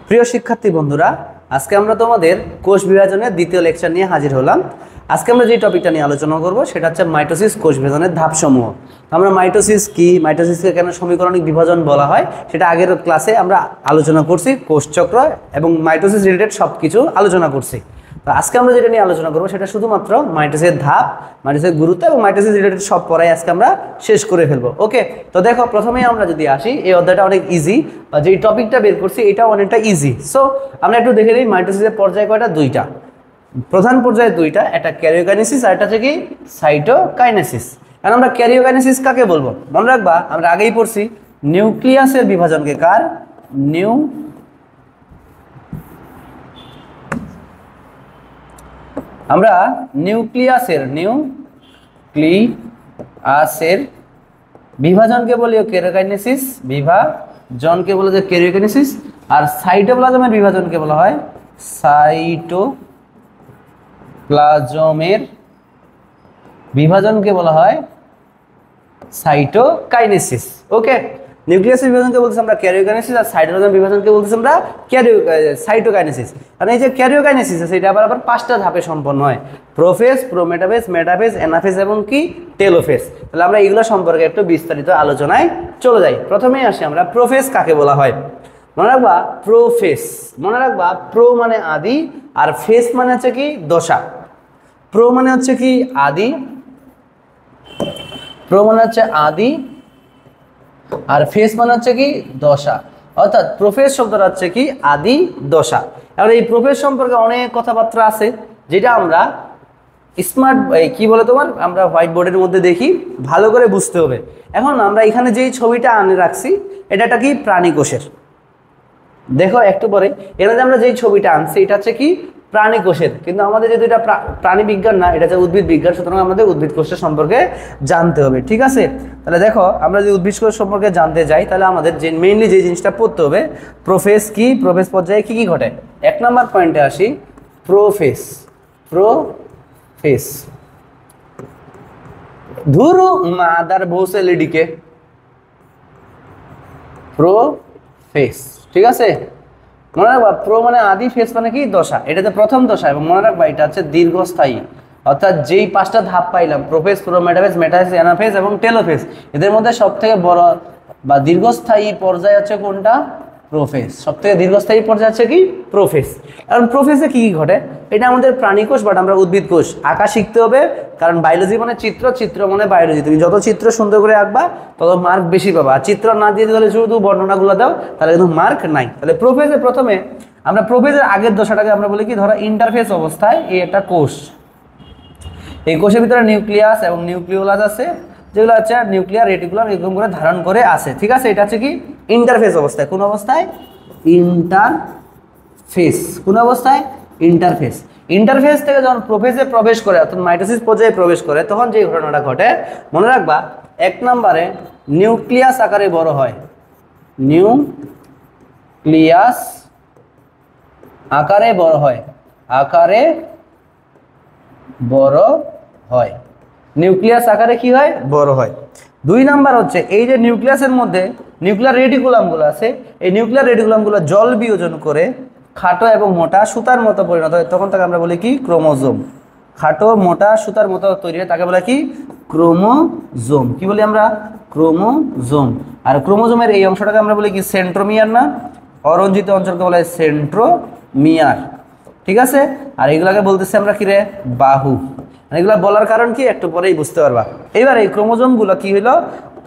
প্রিয় শিক্ষার্থী বন্ধুরা, আজকে আমরা তোমাদের কোষ বিভাজনের দ্বিতীয় লেকচার নিয়ে হাজির হলাম। আজকে আমরা যে টপিকটা নিয়ে আলোচনা করব সেটা হচ্ছে মাইটোসিস কোষ বিভাজনের ধাপসমূহ। আমরা মাইটোসিস কি, মাইটোসিসকে কেন সমীকরণিক বিভাজন বলা হয় সেটা আগের ক্লাসে আমরা আলোচনা করছি। কোষচক্র এবং মাইটোসিস রিলেটেড সব কিছু আলোচনা করছি। তো আজকে আমরা যেটা নিয়ে আলোচনা করবো সেটা শুধুমাত্র মাইটোসিসের ধাপ, মাইটোসিসের গুরুত্ব এবং মাইটোসিস রিলেটেড সব পড়াই আজকে আমরা শেষ করে ফেলবো। ওকে, তো দেখো প্রথমেই আমরা যদি আসি, এই অধ্যায়টা অনেক ইজি, বা যে টপিকটা বের করছি এটাও অনেকটা ইজি। সো আমরা একটু দেখে নিই মাইটোসিসের পর্যায় কয়টা, দুইটা প্রধান পর্যায়ে, দুইটা, একটা ক্যারিওকাইনেসিস আর একটা হচ্ছে কি সাইটোকাইনেসিস। কারণ আমরা ক্যারিওকাইনেসিস কাকে বলবো মনে রাখবা, আমরা আগেই পড়ছি নিউক্লিয়াসের বিভাজনকে কার, আমরা নিউক্লিয়াসের বিভাজনকে বলি ক্যারিওকাইনেসিস, বিভাজনকে বলা যায় ক্যারিওকাইনেসিস। আর সাইটোপ্লাজমের বিভাজনকে বলা হয় সাইটোপ্লাজমের বিভাজনকে বলা হয় সাইটোকাইনেসিস। ওকে, নিউক্লিয়াসের বিভাজনকে বলতেছি আমরা ক্যারিওকাইনেসিস, আর সাইটোপ্লাজমের বিভাজনকে বলতেছি আমরা সাইটোকাইনেসিস। কারণ এই যে ক্যারিওকাইনেসিস সেটা আবার পাঁচটা ধাপে সম্পন্ন হয়: প্রোফেজ, প্রোমেটাফেজ, মেটাফেজ, অ্যানাফেজ এবং কি টেলোফেজ। তাহলে আমরা এগুলো সম্পর্কে একটু বিস্তারিত আলোচনায় চলে যাই। প্রথমেই আসি আমরা প্রোফেজ কাকে বলা হয়। মনে রাখবা প্রোফেজ, মনে রাখবা প্রো মানে আদি আর ফেস মানে হচ্ছে কি দশা। প্রো মানে হচ্ছে কি আদি, প্রো মানে হচ্ছে আদি আর ফেস মানে হচ্ছে কি দশা, অর্থাৎ প্রোফেজ শব্দটা হচ্ছে কি আদি দশা। এবার এই প্রোফেজ সম্পর্কে অনেক কথাবার্তা আছে যেটা আমরা স্মার্ট কি বলে তোমার আমরা হোয়াইট বোর্ডের মধ্যে দেখি, ভালো করে বুঝতে হবে। এখন আমরা এখানে যেই ছবিটা আনে রাখছি এটা একটা কি প্রাণী কোষের, দেখো একটু পরে এখানে আমরা যেই ছবিটা আনছি এটা হচ্ছে কি প্রাণী কোষের, কিন্তু আমাদের যেহেতু এটা প্রাণী বিজ্ঞান না, এটা হচ্ছে উদ্ভিদ বিজ্ঞান, সুতরাং আমাদের উদ্ভিদ কোষের সম্পর্কে জানতে হবে। ঠিক আছে, তাহলে দেখো আমরা যদি উদ্ভিদ কোষ সম্পর্কে জানতে যাই তাহলে আমাদের যে মেইনলি যে জিনিসটা পড়তে হবে, প্রোফেজ কি, প্রোফেজ পর্যায়ে কি কি ঘটে। এক নম্বর পয়েন্টে আসি, প্রোফেজ। প্রোফেজ ধুরু মাদার বউসে লেডিকে প্রোফেজ। ঠিক আছে, মনে রাখবা প্রো মানে আদি, ফেস মানে কি দশা, এটাতে প্রথম দশা। এবং মনে রাখবা এটা হচ্ছে দীর্ঘস্থায়ী, অর্থাৎ যেই পাঁচটা ধাপ পাইলাম প্রোফেজ, প্রোমেটাফেজ, মেটাফেজ, অ্যানাফেজ এবং টেলোফেজ, এদের মধ্যে সব থেকে বড় বা দীর্ঘস্থায়ী পর্যায় হচ্ছে কোনটা, প্রোফেজ। সব থেকে দীর্ঘস্থায়ী পর্যায় হচ্ছে কি প্রোফেজ। কারণ প্রোফেজে কি কি ঘটে, এটা আমাদের প্রাণী কোষ বাট আমরা উদ্ভিদ কোষ আঁকা শিখতে হবে। কারণ বায়োলজি মানে চিত্র, চিত্র মানে বায়োলজি। তুমি যত চিত্র সুন্দর করে আঁকবা তত মার্ক বেশি পাবা। আর চিত্র না দিয়ে দিলে শুধু বর্ণনাগুলো দাও তাহলে কিন্তু মার্ক নাই। তাহলে প্রোফেজে প্রথমে আমরা প্রোফেজের আগের দশাটাকে আমরা বলি কি, ধরো ইন্টারফেস অবস্থায় এই একটা কোষ, এই কোষের ভিতরে নিউক্লিয়াস এবং নিউক্লিওলাস আছে, যেগুলো হচ্ছে নিউক্লিয়ার রেটিকুলাম এরকম করে ধারণ করে আছে। ঠিক আছে, এটা হচ্ছে কি ইন্টারফেস অবস্থায়। কোন অবস্থায়, ইন্টারফেস। কোন অবস্থায়, ইন্টারফেস। ইন্টারফেস থেকে যখন প্রোফেজে প্রবেশ করে অর্থাৎ মাইটোসিস পর্যায়ে প্রবেশ করে তখন যে ঘটনাটা ঘটে মনে রাখবা, এক নম্বরে নিউক্লিয়াস আকারে বড় হয়, নিউক্লিয়াস আকারে বড় হয়, আকারে বড় হয়, নিউক্লিয়াস আকারে কি হয়, বড় হয়। দুই নাম্বার হচ্ছে এই যে নিউক্লিয়াসের মধ্যে নিউক্লিয়ার রেটিকুলামগুলো আছে, এই নিউক্লিয়ার রেটিকুলামগুলো জল বিয়োজন করে খাটো এবং মোটা সুতার মতো পরিণত হয়, তখন তাকে আমরা বলি কি ক্রোমোজোম। খাটো মোটা সুতার মতো তৈরি হয় তাকে বলে কি ক্রোমোজোম। কি বলি আমরা, ক্রোমোজোম। আর ক্রোমোজোমের এই অংশটাকে আমরা বলি কি সেন্ট্রোমিয়ার, না অরঞ্জিত অঞ্চলকে বলা হয় সেন্ট্রোমিয়ার। ঠিক আছে, আর এগুলাকে বলতেছি আমরা কি রে, বাহু। এগুলা বলার কারণ কি একটু পরেই বুঝতে পারবা। এবার এই ক্রোমোজোমগুলো কি হলো,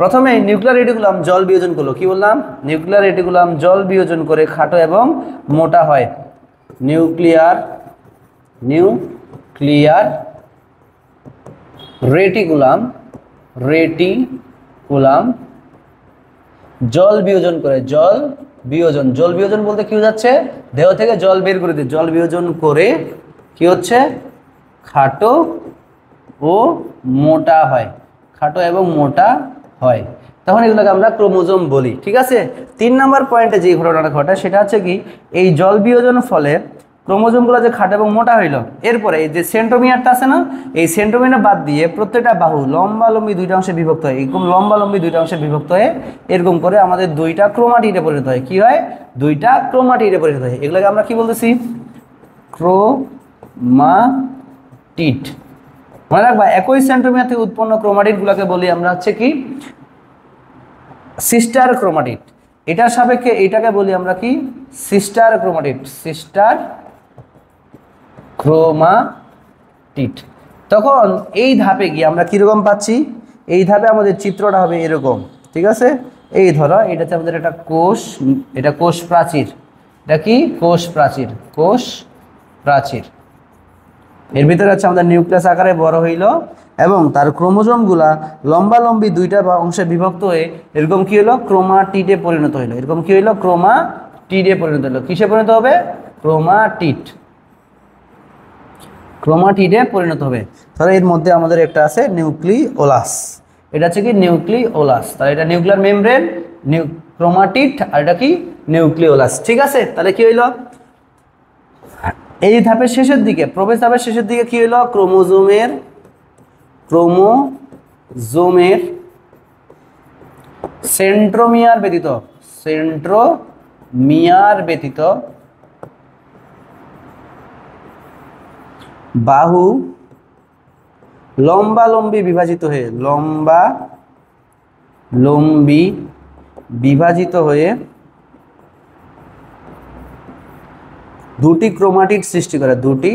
প্রথমে নিউক্লিয়ার রেটিকুলাম জল বিয়োজন করলো, কি বললাম, নিউক্লিয়ার রেটিকুলাম জল বিয়োজন করে খাটো এবং মোটা হয়। নিউক্লিয়ার রেটিকুলাম জল বিয়োজন করে, জল বিয়োজন বলতে কি বোঝাচ্ছে, দেহ থেকে জল বের করে দিয়ে জল বিয়োজন করে কি হচ্ছে, খাটো ও মোটা হয়, খাটো এবং মোটা হয়, তখন এগুলোকে আমরা ক্রোমোজোম বলি। ঠিক আছে, তিন নম্বর পয়েন্টে যে ঘটনাটা ঘটে সেটা হচ্ছে কি, এই জল বিয়োজন ফলে ক্রোমোজোমগুলো যে খাটো এবং মোটা হইলো, এরপরে এই যে সেন্ট্রোমিয়ারটা আছে না, এই সেন্ট্রোমিয়ার বাদ দিয়ে প্রত্যেকটা বাহু লম্বালম্বি দুইটা অংশে বিভক্ত হয়, এরকম লম্বালম্বি দুইটা অংশে বিভক্ত হয়ে এরকম করে আমাদের দুইটা ক্রোমাটিডে পরিণত হয়। কি হয়? দুইটা ক্রোমাটিডে পরিণত হয়। এগুলোকে আমরা কি বলতেছি? ক্রোমাটিড। মনে রাখবা, একই সেন্ট্রোমিয়ার থেকে উৎপন্ন ক্রোমাটিডগুলোকে বলি আমরা হচ্ছে কি? Sister chromatid. এটার সাপেক্ষে এটাকে বলি আমরা কি? Sister chromatid. Sister chromatid. তখন এই ধাপে গিয়ে আমরা কিরকম পাচ্ছি? এই ধাপে আমাদের চিত্রটা হবে এরকম, ঠিক আছে? এই ধরো এটা হচ্ছে আমাদের একটা কোষ, এটা কোষ প্রাচীর। এটা কি? কোষ প্রাচীর। কোষ প্রাচীর। এর ভিতরে হচ্ছে আমাদের নিউক্লিয়াস আকারে বড় হইল এবং তার ক্রোমোজোমগুলা লম্বালম্বি দুইটা অংশে বিভক্ত হয়ে এরকম কি হলো? ক্রোমাটিডে পরিণত হইলো। এরকম কি হইলো? ক্রোমাটিডে পরিণত হলো। কিসে পরিণত হবে? ক্রোমাটিড। ক্রোমাটিডে পরিণত হবে। তাহলে এর মধ্যে আমাদের একটা আছে নিউক্লিওলাস। এটা হচ্ছে কি? নিউক্লিওলাস। তাহলে এটা নিউক্লিয়ার মেমব্রেন, ক্রোমাটিড, আর এটা কি? নিউক্লিওলাস। ঠিক আছে? তাহলে কি হইলো? এই ধাপের শেষের দিকে, প্রবেশ ধাপের শেষের দিকে কি হইলো? ক্রোমোজোমের সেন্ট্রোমিয়ার ব্যতীত বাহু লম্বালম্বি বিভাজিত হয়ে দুটি ক্রোমাটিড সৃষ্টি করে। দুটি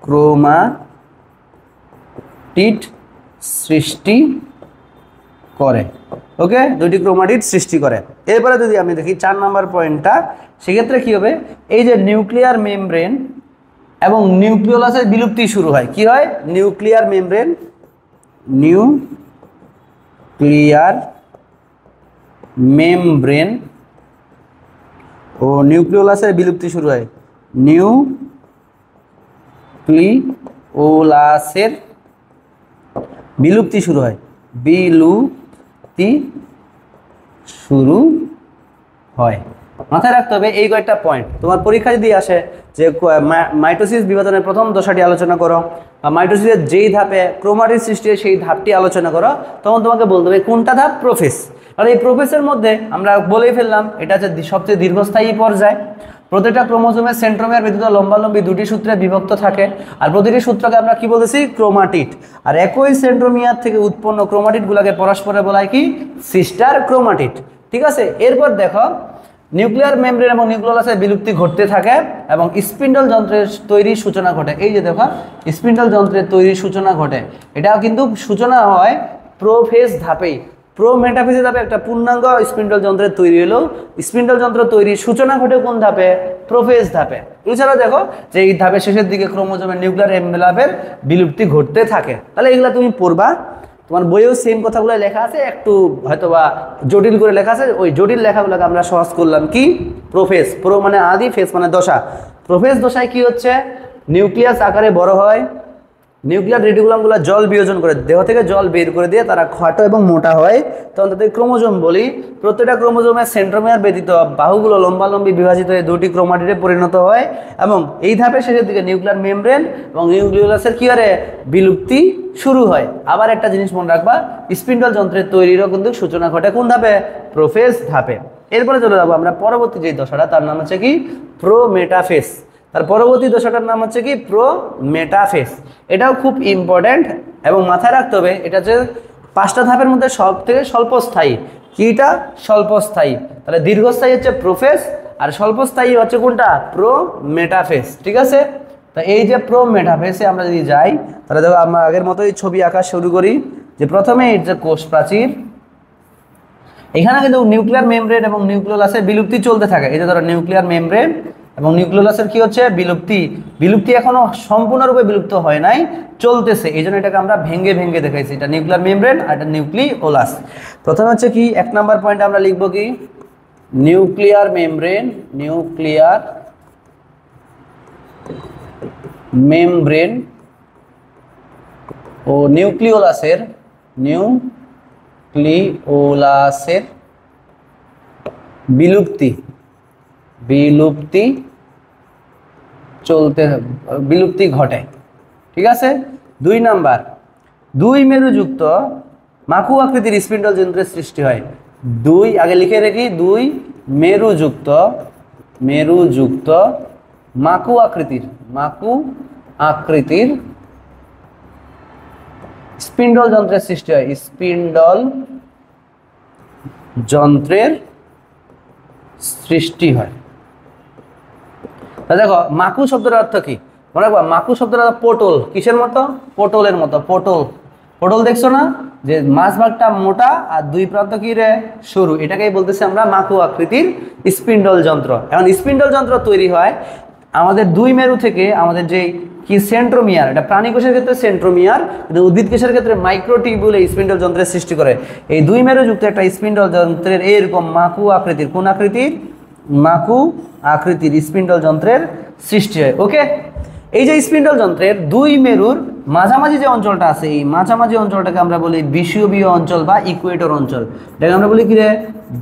ক্রোমাটিড সৃষ্টি করে। ওকে, দুটি ক্রোমাটিড সৃষ্টি করে। এরপরে যদি আমি দেখি 4 নম্বর পয়েন্টটা, সেক্ষেত্রে কি হবে? এই যে নিউক্লিয়ার মেমব্রেন এবং নিউক্লিওলাসের বিলুপ্তি শুরু হয়। কি হয়? নিউক্লিয়ার মেমব্রেন ও নিউক্লিওলাসের বিলুপ্তি শুরু হয়। নিউক্লিওলাসের বিলুপ্তি শুরু হয়। মাথায় রাখতে হবে এই কয়েকটা পয়েন্ট। তোমার পরীক্ষা যদি আসে যে মাইটোসিস বিভাজনের প্রথম দশাটি আলোচনা করো, বা মাইটোসিসের যেই ধাপে ক্রোমাটিড সৃষ্টি হয় সেই ধাপটি আলোচনা করো, তখন তোমাকে বলতে হবে কোনটা ধাপ? প্রোফেজ। আর এই প্রোফেজের মধ্যে আমরা বলেই ফেললাম এটা হচ্ছে সবচেয়ে দীর্ঘস্থায়ী পর্যায়। প্রত্যেকটা ক্রোমোজোমের সেন্ট্রোমিয়ার ব্যতীত লম্বালম্বি দুটি সূত্রে বিভক্ত থাকে, আর প্রতিটি সূত্রকে আমরা কি বলতেছি? ক্রোমাটিড। আর একই সেন্ট্রোমিয়ার থেকে উৎপন্ন ক্রোমাটিডগুলোকে পরস্পরে বলা হয় কি? Sister chromatid. ঠিক আছে? এরপর দেখো, নিউক্লিয়ার মেমব্রেন এবং নিউক্লিওলাসের বিলুপ্তি ঘটতে থাকে এবং স্পিন্ডল যন্ত্রের তৈরির সূচনা ঘটে। এই যে দেখো, স্পিন্ডল যন্ত্রের তৈরির সূচনা ঘটে। এটাও কিন্তু সূচনা হয় প্রোফেজ ধাপেই। মেটাফেজে ধাপে একটা পূর্ণাঙ্গ স্পিন্ডল যন্ত্রের তৈরি হলো। স্পিন্ডল যন্ত্র তৈরির সূচনা ঘটে কোন ধাপে? প্রোফেজ ধাপে। এছাড়াও দেখো যে এই ধাপের শেষের দিকে ক্রোমোজোমের নিউক্লিয়ার এনভেলপের বিলুপ্তি ঘটতে থাকে। তাহলে এগুলা তুমি পড়বা, তোমার বইয়েও সেম কথাগুলো লেখা আছে, একটু হয়তোবা জটিল করে লেখা আছে। ওই জটিল লেখাগুলোকে আমরা সহজ করলাম কি? প্রোফেজ। প্রো মানে আদি, ফেজ মানে দশা। প্রোফেজ দশায় কি হচ্ছে? নিউক্লিয়াস আকারে বড় হয়, নিউক্লিয়ার রেটিকুলামগুলো জল বিয়োজন করে, দেহ থেকে জল বের করে দিয়ে তারা খাটো এবং মোটা হয়। তখন তাদের ক্রোমোজোম বলি। প্রত্যেকটা ক্রোমোজোমের সেন্ট্রোমিয়ার ব্যতীত বাহুগুলো লম্বালম্বি বিভাজিত হয়ে দুটি ক্রোমাটিডে পরিণত হয় এবং এই ধাপের শেষের দিকে নিউক্লিয়ার মেমব্রেন এবং নিউক্লিওলাসের কি হয়? বিলুপ্তি শুরু হয়। আবার একটা জিনিস মনে রাখবা, স্পিন্ডল যন্ত্রের তৈরিরও কিন্তু সূচনা ঘটে কোন ধাপে? প্রোফেজ ধাপে। এরপরে চলে যাবো আমরা পরবর্তী যে দশাটা, তার নাম হচ্ছে কি? প্রোমেটাফেজ। তার পরবর্তী দশাটার নাম হচ্ছে কি? প্রোমেটাফেজ। এটাও খুব ইম্পর্ট্যান্ট এবং মাথায় রাখতে হবে, এটা হচ্ছে 5টা ধাপের মধ্যে সব থেকে স্বল্পস্থায়ী। কিটা? স্বল্পস্থায়ী। তাহলে দীর্ঘস্থায়ী হচ্ছে প্রোফেজ, আর স্বল্পস্থায়ী হচ্ছে কোনটা? প্রোমেটাফেজ। ঠিক আছে? তো এই যে প্রোমেটাফেজে আমরা যদি যাই, তাহলে দেখো আমরা আগের মতোই ছবি আঁকা শুরু করি। যে প্রথমে এই যে কোষ প্রাচীর, এখানে কিন্তু নিউক্লিয়ার মেমব্রেন এবং নিউক্লিওলাসের বিলুপ্তি চলতে থাকে। এই যে ধরো নিউক্লিয়ার মেমব্রেন এবং নিউক্লিওলাসের কি হচ্ছে? বিলুপ্তি এখনো সম্পূর্ণরূপে বিলুপ্ত হয় নাই, চলতেছে। এই জন্য এটাকে আমরা ভেঙে ভেঙে দেখাইছি। এটা নিউক্লিয়ার মেমব্রেন আর এটা নিউক্লিওলাস। প্রথমে হচ্ছে কি? 1 নম্বর পয়েন্ট আমরা লিখবো কি? নিউক্লিয়ার মেমব্রেন ও নিউক্লিওলাসের বিলুপ্তি চলতে বিলুপ্তি ঘটে। ঠিক আছে। 2 নাম্বার, 2 মেরুযুক্ত মাকু আকৃতির স্পিন্ডল যন্ত্রের সৃষ্টি হয়। 2 আগে লিখে রাখি, 2 মেরুযুক্ত মাকু আকৃতির স্পিন্ডল যন্ত্রের সৃষ্টি হয়। স্পিন্ডল যন্ত্রের সৃষ্টি হয়। দেখো মাকু শব্দের অর্থ কি মনে রাখবা, মাকু শব্দের অর্থ পটল। কিসের মতো? পটলের মতো। পটল দেখছো না, যে মাঝভাগটা মোটা আর 2 প্রান্ত কি রে সরু, এটাকেই বলতেছি আমরা মাকু আকৃতির স্পিন্ডল যন্ত্র। এখন স্পিন্ডল যন্ত্র তৈরি হয় আমাদের 2 মেরু থেকে। আমাদের যে কি সেন্ট্রোমিয়ার, এটা প্রাণী কোষের ক্ষেত্রে সেন্ট্রোমিয়ার, কিন্তু উদ্ভিদ কোষের ক্ষেত্রে মাইক্রোটিবিউল এই স্পিন্ডল যন্ত্রের সৃষ্টি করে। এই 2 মেরুযুক্ত একটা স্পিন্ডল যন্ত্রের এরকম মাকু আকৃতির, কোন আকৃতির? মাকু আকৃতির স্পিন্ডল যন্ত্রের সৃষ্টি হয়। ওকে, এই যে স্পিন্ডল যন্ত্রের 2 মেরুর মাঝামাঝি যে অঞ্চলটা আছে, এই মাঝামাঝি অঞ্চলটাকে আমরা বলি বিষুবীয় অঞ্চল বা ইকুয়েটর অঞ্চল। এটাকে আমরা বলি কি রে?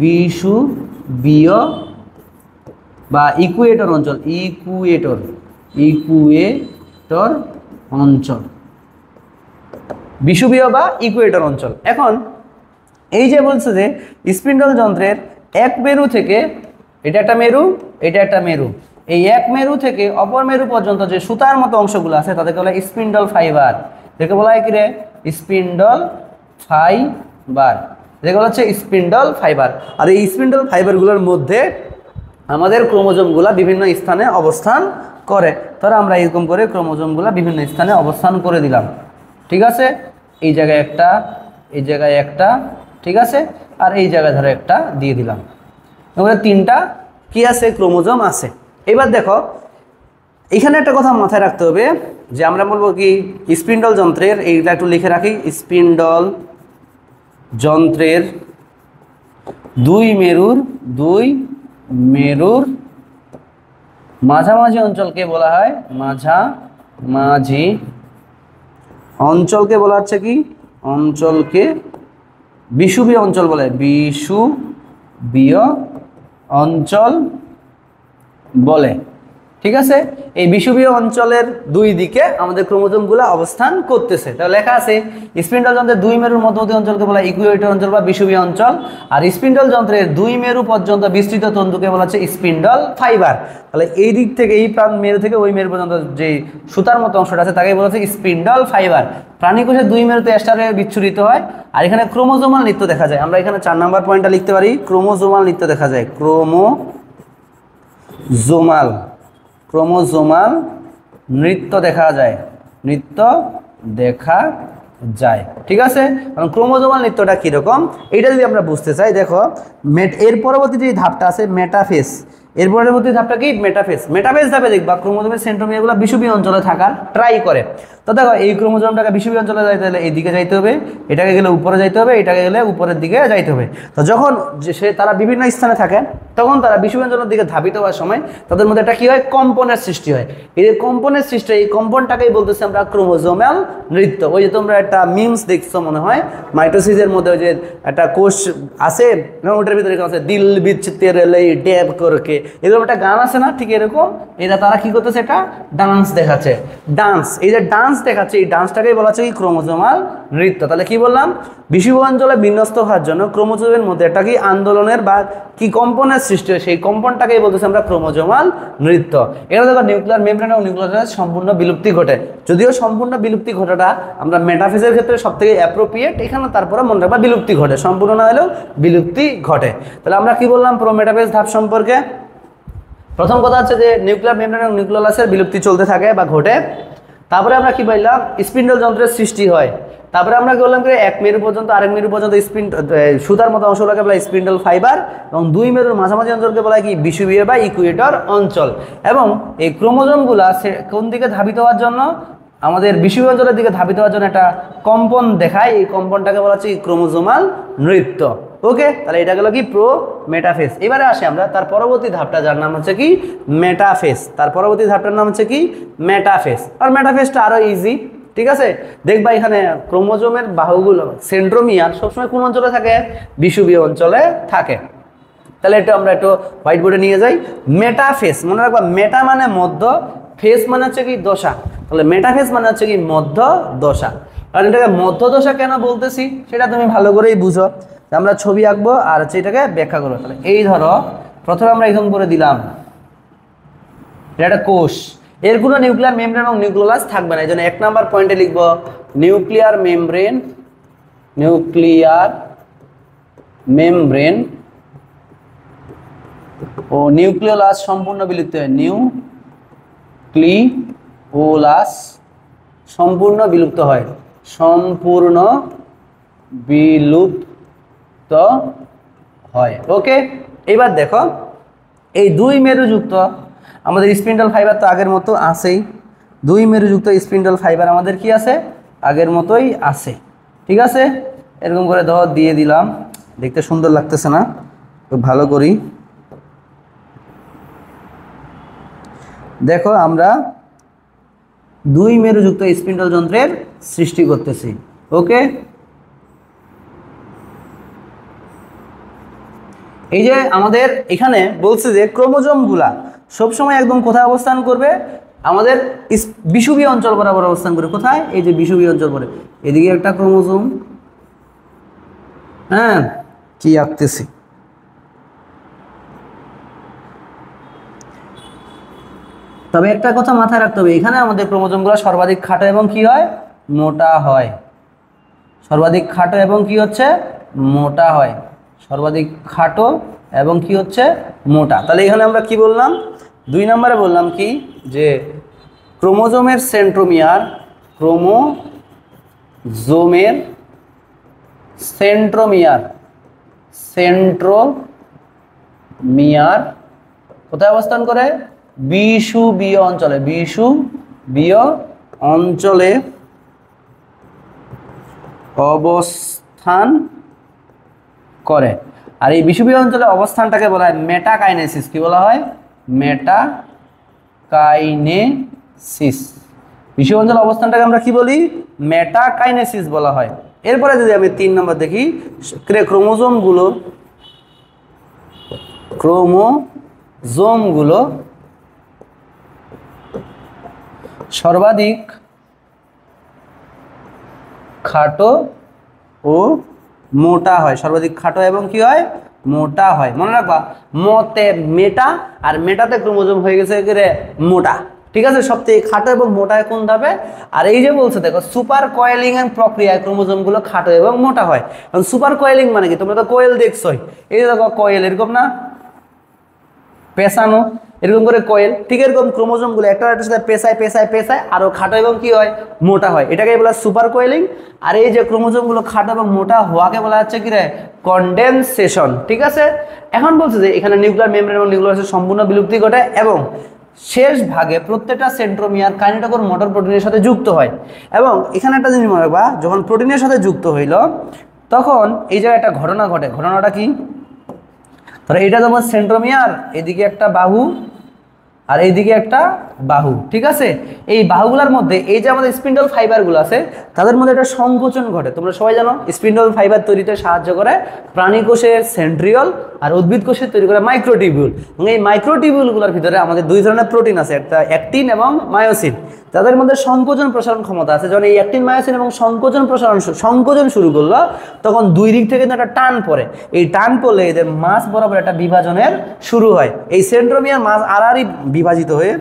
বিষুবীয় বা ইকুয়েটর অঞ্চল। ইকুয়েটর অঞ্চল, বিষুবীয় বা ইকুয়েটর অঞ্চল। এখন এই যে বলছে যে স্পিন্ডল যন্ত্রের এক মেরু থেকে, এটা একটা মেরু, এটা একটা মেরু, এই এক মেরু থেকে অপর মেরু পর্যন্ত যে সুতার মতো অংশগুলো আছে তাদেরকে বলা হয় স্পিন্ডল ফাইবার। এটাকে বলা হয় কি রে? Spindle fibre. যেগুলো হচ্ছে স্পিন্ডল ফাইবার। আর এই স্পিন্ডল ফাইবারগুলোর মধ্যে আমাদের ক্রোমোজোমগুলা বিভিন্ন স্থানে অবস্থান করে। তাহলে আমরা এরকম করে ক্রোমোজোমগুলা বিভিন্ন স্থানে অবস্থান করে দিলাম। ঠিক আছে, এই জায়গায় একটা, এই জায়গায় একটা, ঠিক আছে, আর এই জায়গায় ধরো একটা দিয়ে দিলাম। এবারে 3টা কি আছে? ক্রোমোজোম আছে। এবার দেখো এখানে একটা কথা মাথায় রাখতে হবে, যে আমরা বলবো কি স্পিন্ডল যন্ত্রের, এইটা একটু লিখে রাখি, স্পিন্ডল যন্ত্রের 2 মেরুর মাঝামাঝি অঞ্চলকে বলা হয়, মাঝামাঝি অঞ্চলকে বলা হচ্ছে কি? অঞ্চলকে বিষুবীয় অঞ্চল বলে। বিষুবীয় অঞ্চল বলে। ঠিক আছে, এই বিষুবীয় অঞ্চলের 2 দিকে আমাদের ক্রোমোজোমগুলো অবস্থান করতেছে। তাহলে লেখা আছে স্পিন্ডল যন্ত্রের 2 মেরুর মধ্যবর্তী অঞ্চলকে বলা হয় ইকুয়েটর অঞ্চল বা বিষুবীয় অঞ্চল, আর স্পিন্ডল যন্ত্রের 2 মেরু পর্যন্ত বিস্তৃত তন্তুকে বলা হচ্ছে স্পিন্ডল ফাইবার। তাহলে এই দিক থেকে, এই প্রান্ত মেরু থেকে ওই মেরু পর্যন্ত যে সুতার মতো অংশটা আছে তাকে বলা হচ্ছে স্পিন্ডল ফাইবার। প্রাণী কোষের 2 মেরুতে এস্টারে বিচ্ছুরিত হয়। আর এখানে ক্রোমোজোমাল নৃত্য দেখা যায়। আমরা এখানে 4 নাম্বার পয়েন্টটা লিখতে পারি, ক্রোমোজোমাল নৃত্য দেখা যায়। ক্রোমোজোমাল নৃত্য দেখা যায়। ঠিক আছে, কারণ ক্রোমোজোমাল নৃত্যটা কীরকম এটা যদি আমরা বুঝতে চাই, দেখো এর পরবর্তী যে ধাপটা আছে মেটাফেজ, এর পরবর্তী ধাপটা কি? মেটাফেজ ধাপে দেখবা ক্রোমোজোমের সেন্ট্রোমিয়ারগুলো বিষুবীয় অঞ্চলে থাকার ট্রাই করে। তো দেখো এই ক্রোমোজোমটাকে বিষুবীয় অঞ্চলে যাইতে হলে এইদিকে যাইতে হবে, এটাকে গেলে উপরে যাইতে হবে, এটাকে গেলে উপরের দিকে যাইতে হবে। তো যখন তারা বিভিন্ন স্থানে থাকে তখন তারা বিষুবীয় অঞ্চলের দিকে ধাবিত হওয়ার সময় তাদের মধ্যে একটা কি হয়? কম্পনের সৃষ্টি হয়। এই যে কম্পনের সৃষ্টি, এই কম্পনটাকেই বলতেছি আমরা ক্রোমোজোমাল নৃত্য। ওই যে তোমরা একটা মিমস দেখছো মনে হয়, মাইটোসিসের মধ্যে ওই যে একটা কোষ আছে, ওটার ভিতরে আছে দিল বিচ তেরে লে ড্যাব করকে, এরকম একটা গান আছে না? ঠিক এরকম তারা কি করতেছে? এটা ডান্স দেখাচ্ছে। এই যে ডান্স দেখাচ্ছে, এই ডান্সটাকেই বলা হচ্ছে কি? ক্রোমোজোমাল নৃত্য। তাহলে কি বললাম? বিষুবীয় অঞ্চলে বিন্যস্ত হওয়ার জন্য ক্রোমোজোমের মধ্যে একটা কি আন্দোলনের বা কি কম্পনের সৃষ্টি হয়, সেই কম্পনটাকেই বলতেছি আমরা ক্রোমোজোমাল নৃত্য। এখানে দেখো নিউক্লিয়ার মেমব্রেন এবং নিউক্লিয়াস সম্পূর্ণ বিলুপ্তি ঘটে। যদিও সম্পূর্ণ বিলুপ্তি ঘটাটা আমরা মেটাফেজের ক্ষেত্রে সব থেকে অ্যাপ্রোপ্রিয়েট, এখানে তারপরে মনে রাখবা বিলুপ্তি ঘটে, সম্পূর্ণ না হলেও বিলুপ্তি ঘটে। তাহলে আমরা কি বললাম প্রোমেটাফেজ ধাপ সম্পর্কে? প্রথম কথা হচ্ছে যে নিউক্লিয়ার মেমব্রেন এবং নিউক্লিয়াসের বিলুপ্তি চলতে থাকে বা ঘটে। তারপরে আমরা কি পাইলাম? স্পিন্ডল যন্ত্রের সৃষ্টি হয়। তারপরে আমরা কি বললাম? এক মেরু পর্যন্ত আরেক মেরু পর্যন্ত সুতার মতো অংশগুলোকে বলা হয় স্পিন্ডল ফাইবার, এবং 2 মেরুর মাঝামাঝি অঞ্চলকে বলা হয় কি? বিষুবীয় বা ইকুয়েটর অঞ্চল। এবং এই ক্রোমোজোমগুলা কোন দিকে ধাবিত হওয়ার জন্য? আমাদের বিষুবীয় অঞ্চলের দিকে ধাবিত হওয়ার জন্য একটা কম্পন দেখায়, এই কম্পনটাকে বলা হচ্ছে ক্রোমোজোমাল নৃত্য। ওকে, তাহলে এটা গেল কি? মেটাফেজ। এবারে আসি আমরা তার পরবর্তী ধাপটা, যার নাম হচ্ছে কি? মেটাফেজ। তার পরবর্তী ধাপটার নাম হচ্ছে কি? মেটাফেজ। আর মেটাফেজটা আরো ইজি। ঠিক আছে, দেখবা এখানে ক্রোমোজোমের বাহুগুলো সেন্ট্রোমিয়ার সবসময় কোন অঞ্চলে থাকে? বিষুবীয় অঞ্চলে থাকে। তাহলে এটা আমরা একটু হোয়াইট বোর্ডে নিয়ে যাই। মেটাফেজ মনে রাখবা, মেটা মানে মধ্য, ফেজ মানে হচ্ছে কি দশা, তাহলে মেটাফেজ মানে হচ্ছে কি মধ্য দশা। কারণ এটাকে মধ্য দশা কেন বলতেছি সেটা তুমি ভালো করেই বুঝো। আমরা ছবি আঁকবো আর হচ্ছে এটাকে ব্যাখ্যা করবো। তাহলে এই ধরো প্রথমে আমরা এরকম করে দিলাম, এটা একটা কোষ, এর কোনো নিউক্লিয়ার মেমব্রেন এবং নিউক্লিয়াস থাকবে না, এই জন্য 1 নাম্বার পয়েন্টে লিখবো নিউক্লিয়ার মেমব্রেন, নিউক্লিয়ার মেমব্রেন ও নিউক্লিওলাস সম্পূর্ণ বিলুপ্ত হয়, নিউক্লিওলাস সম্পূর্ণ বিলুপ্ত হয়, সম্পূর্ণ বিলুপ্ত হয়। ওকে, এবার দেখো এই 2 মেরুযুক্ত আমাদের স্পিন্ডল ফাইবার তো আগের মতো আছেই, 2 মেরুযুক্ত স্পিন্ডল ফাইবার আমাদের কি আছে আগের মতোই আছে। ঠিক আছে, এরকম করে ধর দিয়ে দিলাম, দেখতে সুন্দর লাগতেছে না? খুব ভালো করি দেখো, আমরা 2 মেরুযুক্ত স্পিন্ডল যন্ত্রের সৃষ্টি করতেছি। ওকে, এই যে আমাদের এখানে বলছে যে ক্রোমোজোমগুলা সবসময় একদম কোথায় অবস্থান করবে, আমাদের বিষুবীয় অঞ্চল বরাবর অবস্থান করবে। কোথায়? এই যে বিষুবীয় অঞ্চল পরে, এদিকে একটা ক্রোমোজোম, হ্যাঁ কি আঁকতেছি, তবে একটা কথা মাথায় রাখতে হবে, এখানে আমাদের ক্রোমোজোমগুলো সর্বাধিক খাটো এবং কি হয় মোটা হয়, সর্বাধিক খাটো এবং কি হচ্ছে মোটা হয়, সর্বাধিক খাটো এবং কি হচ্ছে মোটা। তাহলে এখানে আমরা কি বললাম, 2 নম্বরে বললাম কি যে ক্রোমোজোমের সেন্ট্রোমিয়ার, ক্রোমোজোমের সেন্ট্রোমিয়ার, সেন্ট্রোমিয়ার কোথায় অবস্থান করে? বিষুবীয় অঞ্চলে, বিষুবীয় অঞ্চলে অবস্থান করে। আর এই বিষুবীয় অঞ্চলে অবস্থানটাকে বলা হয় মেটাকাইনেসিস। কি বলা হয়? মেটাকাইনেসিস। বিষুবীয় অঞ্চলের অবস্থানটাকে আমরা কি বলি? মেটাকাইনেসিস বলা হয়। এরপরে যদি আমি 3 নম্বর দেখি, ক্রোমোজোমগুলো সর্বাধিক খাটো ও মোটা হয়, সর্বাধিক খাটো এবং কি হয় মোটা হয়। মনে রাখবা, মতে মেটা আর মেটাতে ক্রোমোজোম হয়ে গেছে মোটা। ঠিক আছে, সবথেকে খাটো এবং মোটা কোন ধাপে? আর এই যে বলছে দেখো সুপার কয়েলিং এর প্রক্রিয়ায় ক্রোমোজোমগুলো খাটো এবং মোটা হয়। কারণ সুপার কয়েলিং মানে কি? তোমরা তো কোয়েল দেখছোই, এই যে দেখো কয়েল এরকম না, পেঁচানো এরকম করে কয়েল, ঠিক এরকম ক্রোমোজোমগুলো একটা সাথে পেঁচায় আরো খাটো এবং কি হয় মোটা হয়, এটাকে বলা সুপার কোয়েলিং। আর এই যে ক্রোমোজোমগুলো খাটো এবং মোটা হওয়াকে বলা হচ্ছে কি রে কনডেনসেশন। ঠিক আছে, এখন বলছে যে এখানে নিউক্লিয়ার মেমব্রেন এবং নিউক্লিয়াসের সম্পূর্ণ বিলুপ্তি ঘটে এবং শেষ ভাগে প্রত্যেকটা সেন্ট্রোমিয়ার কাইনেটোকোর মোটর প্রোটিনের সাথে যুক্ত হয়। এবং এখানে একটা জিনিস মনে রাখবা, যখন প্রোটিনের সাথে যুক্ত হইল তখন এই জায়গায় একটা ঘটনা ঘটে। ঘটনাটা কি? তাহলে এটা তোমার সেন্ট্রোমিয়ার, এদিকে একটা বাহু আর এইদিকে একটা বাহু। ঠিক আছে, এই বাহুগুলোর মধ্যে এই যে আমাদের স্পিন্ডল ফাইবারগুলো আছে তাদের মধ্যে একটা সংকোচন ঘটে। তোমরা সবাই জানো স্পিন্ডল ফাইবার তৈরিতে সাহায্য করে প্রাণী কোষের সেন্ট্রিওল আর উদ্ভিদ কোষের তৈরি করে মাইক্রোটিবিউল। এবং এই মাইক্রোটিবিউলগুলোর ভিতরে আমাদের 2 ধরনের প্রোটিন আছে, একটা অ্যাক্টিন এবং মায়োসিন, যাদের মধ্যে সংকোচন প্রসারণ ক্ষমতা আছে। যখন এই অ্যাক্টিন মায়োসিন এবং সংকোচন শুরু করলো তখন 2 দিক থেকে একটা টান পড়ে, এই টান পড়লে এদের মাঝ বরাবর একটা বিভাজনের শুরু হয়। এই সেন্ট্রোমিয়ার মাঝ আড়াআড়ি বিভাজিত হয়ে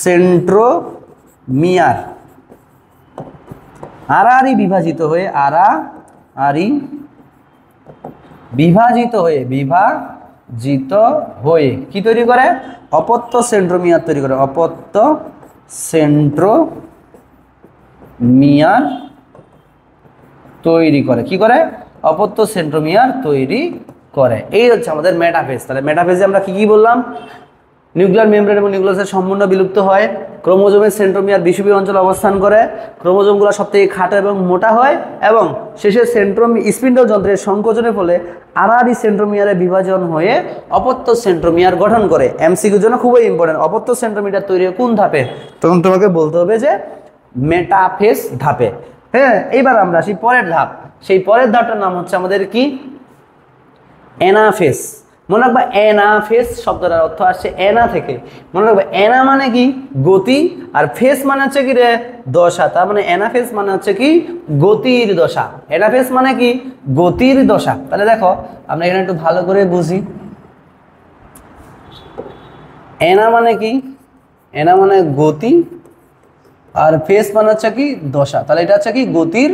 সেন্ট্রোমিয়ার আড়াআড়ি বিভাজিত হয়ে কি তৈরি করে? অপত্য সেন্ট্রোমিয়ার তৈরি করে, অপত্য সেন্ট্রোমিয়ার তৈরি করে। কি করে? অপত্য সেন্ট্রোমিয়ার তৈরি করে। এই হচ্ছে আমাদের মেটাফেজ। তাহলে মেটাফেজে আমরা কি কি বললাম? নিউক্লিয়ার মেমব্রেন এবং নিউক্লিয়াসের সম্পূর্ণ বিলুপ্ত হয়, ক্রোমোজোমের সেন্ট্রোমিয়ার বিষুবীয় অঞ্চলে অবস্থান করে, ক্রোমোজোমগুলো সবথেকে খাটো এবং মোটা হয় এবং শেষে স্পিন্ডল যন্ত্রের সংকোচনের ফলে আড়াআড়ি সেন্ট্রোমিয়ারে বিভাজন হয়ে অপত্য সেন্ট্রোমিয়ার গঠন করে। এমসিকিউর জন্য খুবই ইম্পর্টেন্ট, অপত্য সেন্ট্রোমিয়ার তৈরি কোন ধাপে? তখন তোমাকে বলতে হবে যে মেটাফেজ ধাপে। হ্যাঁ, এইবার আমরা আসি পরের ধাপ। সেই পরের ধাপটার নাম হচ্ছে আমাদের কি? অ্যানাফেজ। মনে রাখবা অ্যানাফেজ শব্দটার অর্থ আসছে অ্যানা থেকে। মনে রাখবা অ্যানা মানে কি গতি, আর ফেস মানে হচ্ছে কি রে দশা। তার মানে অ্যানাফেজ মানে হচ্ছে কি গতির দশা। অ্যানাফেজ মানে কি গতির দশা। তাহলে দেখো আমরা এখানে একটু ভালো করে বুঝি। অ্যানা মানে কি? অ্যানা মানে গতি, আর ফেস মানে হচ্ছে কি দশা। তাহলে এটা হচ্ছে কি গতির